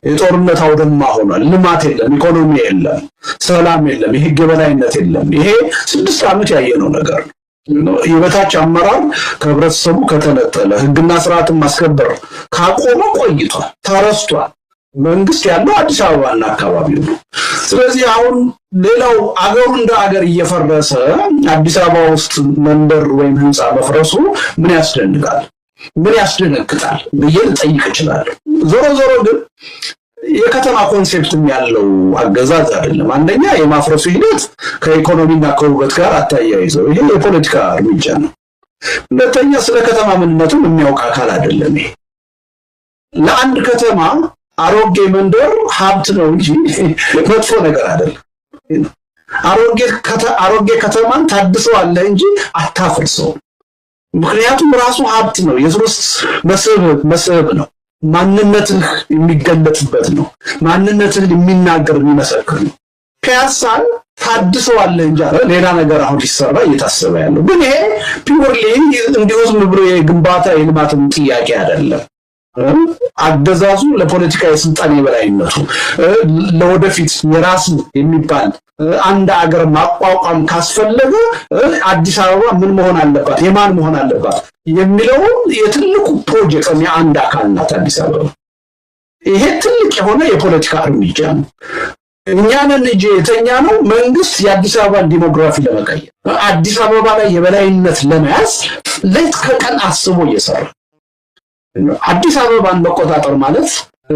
የጦርነት አውድማ ሆኗል። ልማት የለም፣ ኢኮኖሚ የለም፣ ሰላም የለም፣ የህግ የበላይነት የለም። ይሄ 6 ዓመት ያየነው ነገር ነው። የበታች አመራር ከህብረተሰቡ ከተነጠለ ህግና ስርዓትን ማስከበር ካቆመ ቆይቷል፣ ተረስቷል። መንግስት ያለው አዲስ አበባና አካባቢው ነው። ስለዚህ አሁን ሌላው አገሩ እንደ አገር እየፈረሰ አዲስ አበባ ውስጥ መንደር ወይም ህንፃ መፍረሱ ምን ያስደንቃል? ምን ያስደነግጣል ብዬ ልጠይቅ እችላለሁ። ዞሮ ዞሮ ግን የከተማ ኮንሴፕትም ያለው አገዛዝ አይደለም። አንደኛ የማፍረሱ ሂደት ከኢኮኖሚና ከውበት ጋር አታያይዘው፣ ይሄ የፖለቲካ እርምጃ ነው። ሁለተኛ ስለ ከተማ ምንነቱን የሚያውቅ አካል አይደለም። ይሄ ለአንድ ከተማ አሮጌ መንደር ሀብት ነው እንጂ መጥፎ ነገር አይደለም። አሮጌ ከተማን ታድሰዋለህ እንጂ አታፍርሰው። ምክንያቱም ራሱ ሀብት ነው፣ የቱሪስት መስህብ ነው፣ ማንነትህ የሚገለጥበት ነው፣ ማንነትህ የሚናገር የሚመሰክር ነው። ፒያሳን ታድሰዋለህ እንጂ ሌላ ነገር አሁን ሊሰራ እየታሰበ ያለው ግን ይሄ ፒውርሊ እንዲሁ ዝም ብሎ የግንባታ የልማትም ጥያቄ አይደለም። አገዛዙ ለፖለቲካ የስልጣን የበላይነቱ ለወደፊት የራስ የሚባል አንድ አገር ማቋቋም ካስፈለገ አዲስ አበባ ምን መሆን አለባት፣ የማን መሆን አለባት የሚለው የትልቁ ፕሮጀክት የአንድ አካል ናት አዲስ አበባ። ይሄ ትልቅ የሆነ የፖለቲካ እርምጃ ነው። እኛንን እንጂ የተኛ ነው መንግስት የአዲስ አበባን ዲሞግራፊ ለመቀየር አዲስ አበባ ላይ የበላይነት ለመያዝ ሌት ከቀን አስቦ እየሰራ አዲስ አበባን መቆጣጠር ማለት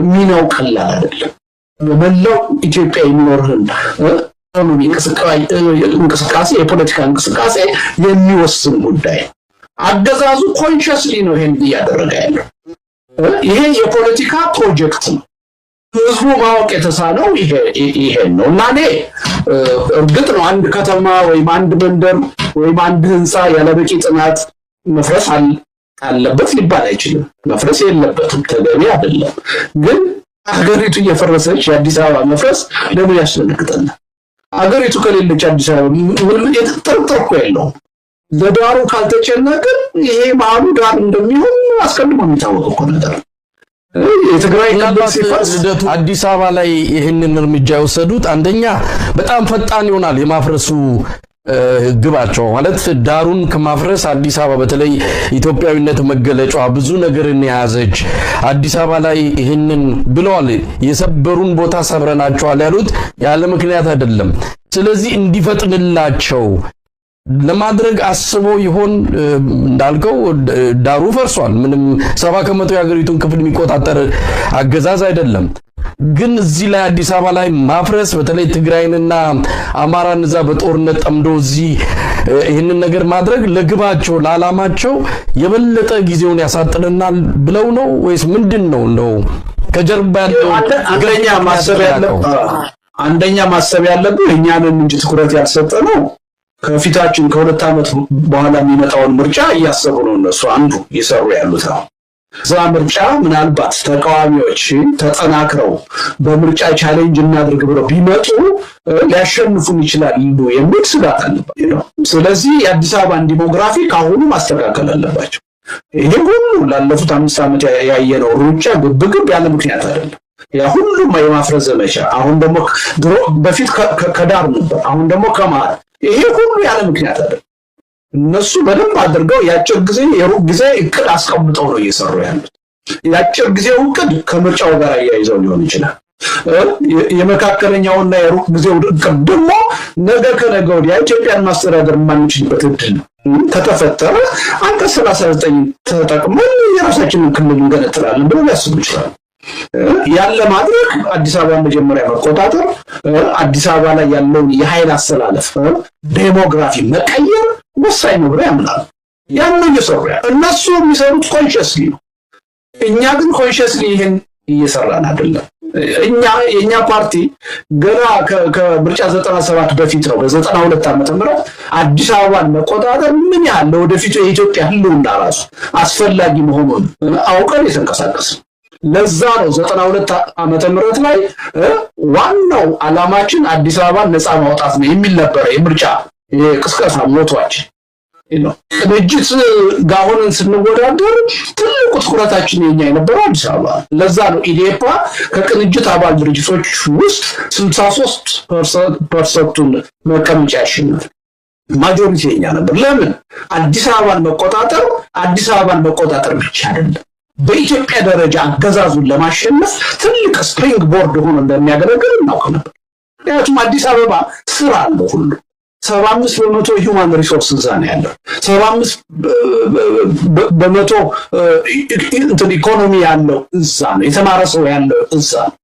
ሚናው ቀላል አይደለም። በመላው ኢትዮጵያ የሚኖርህን እንቅስቃሴ የፖለቲካ እንቅስቃሴ የሚወስን ጉዳይ። አገዛዙ ኮንሽስሊ ነው ይሄን እያደረገ ያለው። ይሄ የፖለቲካ ፕሮጀክት ነው። ህዝቡ ማወቅ የተሳነው ይሄ ነው እና እኔ እርግጥ ነው አንድ ከተማ ወይም አንድ መንደር ወይም አንድ ህንፃ ያለበቂ ጥናት መፍረስ አለበት ሊባል አይችልም። መፍረስ የለበትም፣ ተገቢ አይደለም። ግን አገሪቱ እየፈረሰች የአዲስ አበባ መፍረስ ለምን ያስደነግጠናል? አገሪቱ ከሌለች አዲስ አበባ ምን የተጠርጠርኩ የለውም። ለዳሩ ካልተጨነቅን ይሄ መሀሉ ዳር እንደሚሆን አስቀድሞ የሚታወቅ እኮ ነገር። የትግራይ ልደቱ አዲስ አበባ ላይ ይህንን እርምጃ የወሰዱት አንደኛ በጣም ፈጣን ይሆናል የማፍረሱ ግባቸው ማለት ዳሩን ከማፍረስ አዲስ አበባ በተለይ ኢትዮጵያዊነት መገለጫዋ ብዙ ነገርን የያዘች አዲስ አበባ ላይ ይህንን ብለዋል። የሰበሩን ቦታ ሰብረናቸዋል ያሉት ያለ ምክንያት አይደለም። ስለዚህ እንዲፈጥንላቸው ለማድረግ አስበው ይሆን? እንዳልከው ዳሩ ፈርሷል። ምንም 70% የሀገሪቱን ክፍል የሚቆጣጠር አገዛዝ አይደለም። ግን እዚህ ላይ አዲስ አበባ ላይ ማፍረስ በተለይ ትግራይንና አማራን እዛ በጦርነት ጠምዶ እዚህ ይህንን ነገር ማድረግ ለግባቸው ለዓላማቸው የበለጠ ጊዜውን ያሳጥረናል ብለው ነው ወይስ ምንድን ነው? እንደው ከጀርባ ያለው አንደኛ ማሰብ ያለብን እኛንን እንጂ ትኩረት ያልሰጠነው ከፊታችን ከ2 ዓመት በኋላ የሚመጣውን ምርጫ እያሰቡ ነው እነሱ አንዱ እየሰሩ ያሉት ነው። ዛ ምርጫ ምናልባት ተቃዋሚዎች ተጠናክረው በምርጫ ቻሌንጅ እናድርግ ብለው ቢመጡ ሊያሸንፉን ይችላሉ የሚል ስጋት አለባቸው። ስለዚህ የአዲስ አበባን ዲሞግራፊ ካሁኑ ማስተካከል አለባቸው። ይሄ ሁሉ ላለፉት 5 ዓመት ያየነው ሩጫ ግብግብ ያለ ምክንያት አይደለም። ያ ሁሉም የማፍረስ ዘመቻ አሁን ደግሞ ድሮ በፊት ከዳር ነበር፣ አሁን ደግሞ ከመሃል ይሄ ሁሉ ያለ ምክንያት አይደለም። እነሱ በደንብ አድርገው ያጭር ጊዜ የሩቅ ጊዜ እቅድ አስቀምጠው ነው እየሰሩ ያሉት። ያጭር ጊዜው እቅድ ከምርጫው ጋር አያይዘው ሊሆን ይችላል። የመካከለኛውና የሩቅ ጊዜው እቅድ ደግሞ ነገ ከነገ ወዲያ ኢትዮጵያን ማስተዳደር የማንችልበት እድል ነው። ከተፈጠረ አንቀጽ 39 ተጠቅመን የራሳችንን ክልል እንገነጥላለን ብለው ያስቡ ይችላል። ያለ ማድረግ አዲስ አበባ መጀመሪያ መቆጣጠር፣ አዲስ አበባ ላይ ያለውን የኃይል አሰላለፍ ዴሞግራፊ መቀየር ወሳኝ ነው ብለው ያምናሉ። ያን ነው እየሰሩ ያለው። እነሱ የሚሰሩት ኮንሽስሊ ነው። እኛ ግን ኮንሽስሊ ይሄን እየሰራን አይደለም። የኛ ፓርቲ ገና ከምርጫ 97 በፊት ነው በ92 ዓመተ ምህረት አዲስ አበባን መቆጣጠር ምን ያህል ለወደፊቱ የኢትዮጵያ ህልውና ራሱ አስፈላጊ መሆኑን አውቀን የተንቀሳቀስ። ለዛ ነው 92 ዓመተ ምህረት ላይ ዋናው ዓላማችን አዲስ አበባን ነፃ ማውጣት ነው የሚል ነበር የምርጫ የቅስቀሳ ሞቷችን ነው። ቅንጅት ጋሁንን ስንወዳደር ትልቁ ትኩረታችን የኛ የነበረው አዲስ አበባ። ለዛ ነው ኢዴፓ ከቅንጅት አባል ድርጅቶች ውስጥ 63% መቀመጫ ያሸነፈ ማጆሪቲ የኛ ነበር። ለምን? አዲስ አበባን መቆጣጠር ብቻ አይደለም፣ በኢትዮጵያ ደረጃ አገዛዙን ለማሸነፍ ትልቅ ስፕሪንግ ቦርድ ሆኖ እንደሚያገለግል እናውቅ ነበር። ምክንያቱም አዲስ አበባ ስራ አለው ሁሉ 75% ሂውማን ሪሶርስ እዛ ነው ያለው። 75% ኢኮኖሚ ያለው እዛ ነው። የተማረ ሰው ያለው እዛ ነው።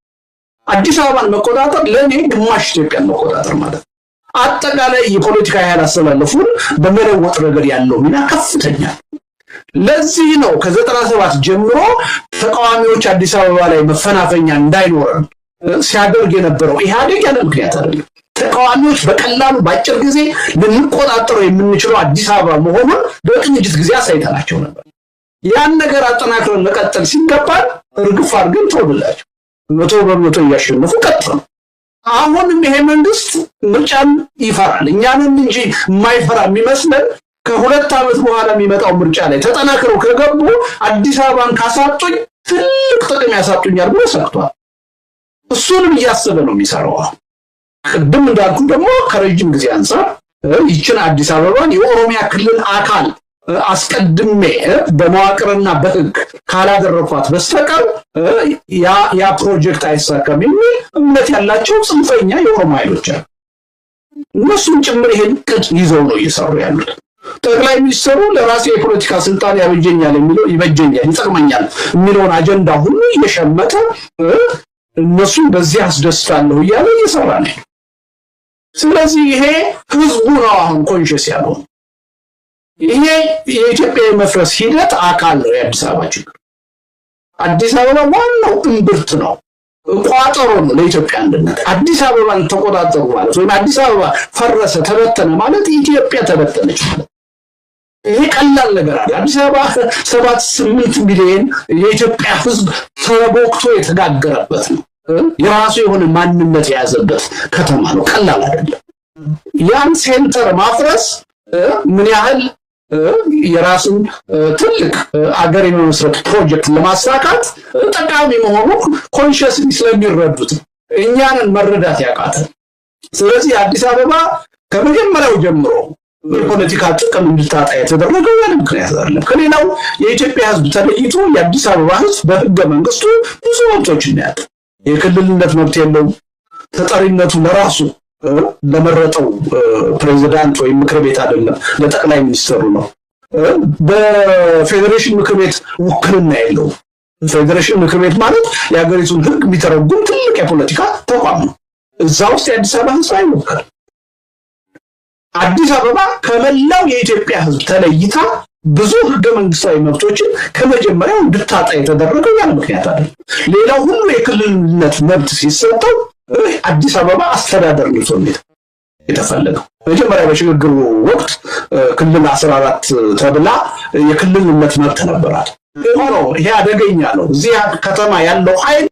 አዲስ አበባን መቆጣጠር ለኔ ግማሽ ኢትዮጵያን መቆጣጠር ማለት ነው። አጠቃላይ የፖለቲካ ኃይል አሰላለፉን በመለወጥ ረገድ ያለው ሚና ከፍተኛ። ለዚህ ነው ከ97 ጀምሮ ተቃዋሚዎች አዲስ አበባ ላይ መፈናፈኛ እንዳይኖረን ሲያደርግ የነበረው ኢህአዴግ ያለ ምክንያት አይደለም። ተቃዋሚዎች በቀላሉ ባጭር ጊዜ ልንቆጣጠረው የምንችለው አዲስ አበባ መሆኑን በቅንጅት ጊዜ አሳይተናቸው ነበር። ያን ነገር አጠናክረን መቀጠል ሲገባል እርግፍ አድርገን ተወላቸው 100% እያሸነፉ ቀጥሉ። አሁንም ይሄ መንግስት ምርጫን ይፈራል። እኛንን እንጂ የማይፈራ የሚመስለን ከ2 ዓመት በኋላ የሚመጣው ምርጫ ላይ ተጠናክረው ከገቡ አዲስ አበባን ካሳጡኝ ትልቅ ጥቅም ያሳጡኛል ብሎ ሰክቷል። እሱንም እያሰበ ነው የሚሰራው። ቅድም እንዳልኩ ደግሞ ከረጅም ጊዜ አንፃር ይችን አዲስ አበባን የኦሮሚያ ክልል አካል አስቀድሜ በመዋቅርና በህግ ካላደረኳት በስተቀር ያ ፕሮጀክት አይሳካም የሚል እምነት ያላቸው ጽንፈኛ የኦሮሞ ኃይሎች አሉ። እነሱም ጭምር ይሄን ቅድ ይዘው ነው እየሰሩ ያሉት። ጠቅላይ ሚኒስትሩ ለራሴ የፖለቲካ ስልጣን ያበጀኛል የሚለው ይበጀኛል፣ ይጠቅመኛል የሚለውን አጀንዳ ሁሉ እየሸመተ እነሱም በዚህ አስደስታለሁ እያለ እየሰራ ነው። ስለዚህ ይሄ ህዝቡ ነው አሁን ኮንሽስ ያለው። ይሄ የኢትዮጵያ የመፍረስ ሂደት አካል ነው። የአዲስ አበባ ችግር አዲስ አበባ ዋናው እምብርት ነው፣ ቋጠሮ ነው ለኢትዮጵያ አንድነት። አዲስ አበባን ተቆጣጠሩ ማለት ወይም አዲስ አበባ ፈረሰ ተበተነ ማለት ኢትዮጵያ ተበተነች ማለት ይሄ ቀላል ነገር አይደል። አዲስ አበባ 7-8 ሚሊዮን የኢትዮጵያ ህዝብ ተቦክቶ የተጋገረበት ነው። የራሱ የሆነ ማንነት የያዘበት ከተማ ነው። ቀላል አይደለም። ያን ሴንተር ማፍረስ ምን ያህል የራሱን ትልቅ አገር የመመስረት ፕሮጀክት ለማሳካት ጠቃሚ መሆኑ ኮንሽስሊ ስለሚረዱት እኛንን መረዳት ያቃተን። ስለዚህ አዲስ አበባ ከመጀመሪያው ጀምሮ የፖለቲካ ጥቅም እንድታጣ የተደረገው ያለ ምክንያት አይደለም። ከሌላው የኢትዮጵያ ህዝብ ተለይቶ የአዲስ አበባ ህዝብ በህገ መንግስቱ ብዙ መብቶችን ያለው የክልልነት መብት የለውም። ተጠሪነቱ ለራሱ ለመረጠው ፕሬዝዳንት ወይ ምክር ቤት አይደለም፣ ለጠቅላይ ሚኒስትሩ ነው። በፌዴሬሽን ምክር ቤት ውክልና የለውም። ፌዴሬሽን ምክር ቤት ማለት የሀገሪቱን ህግ የሚተረጉም ትልቅ የፖለቲካ ተቋም ነው። እዛ ውስጥ የአዲስ አበባ ህዝብ አይወከልም። አዲስ አበባ ከመላው የኢትዮጵያ ህዝብ ተለይታ ብዙ ህገ መንግስታዊ መብቶችን ከመጀመሪያው እንድታጣ የተደረገው ያለ ምክንያት አይደለም። ሌላው ሁሉ የክልልነት መብት ሲሰጠው አዲስ አበባ አስተዳደር ነው የተፈለገው። መጀመሪያ በሽግግሩ ወቅት ክልል 14 ተብላ የክልልነት መብት ነበራት። ሆኖ ይሄ አደገኛ ነው። እዚህ ከተማ ያለው ኃይል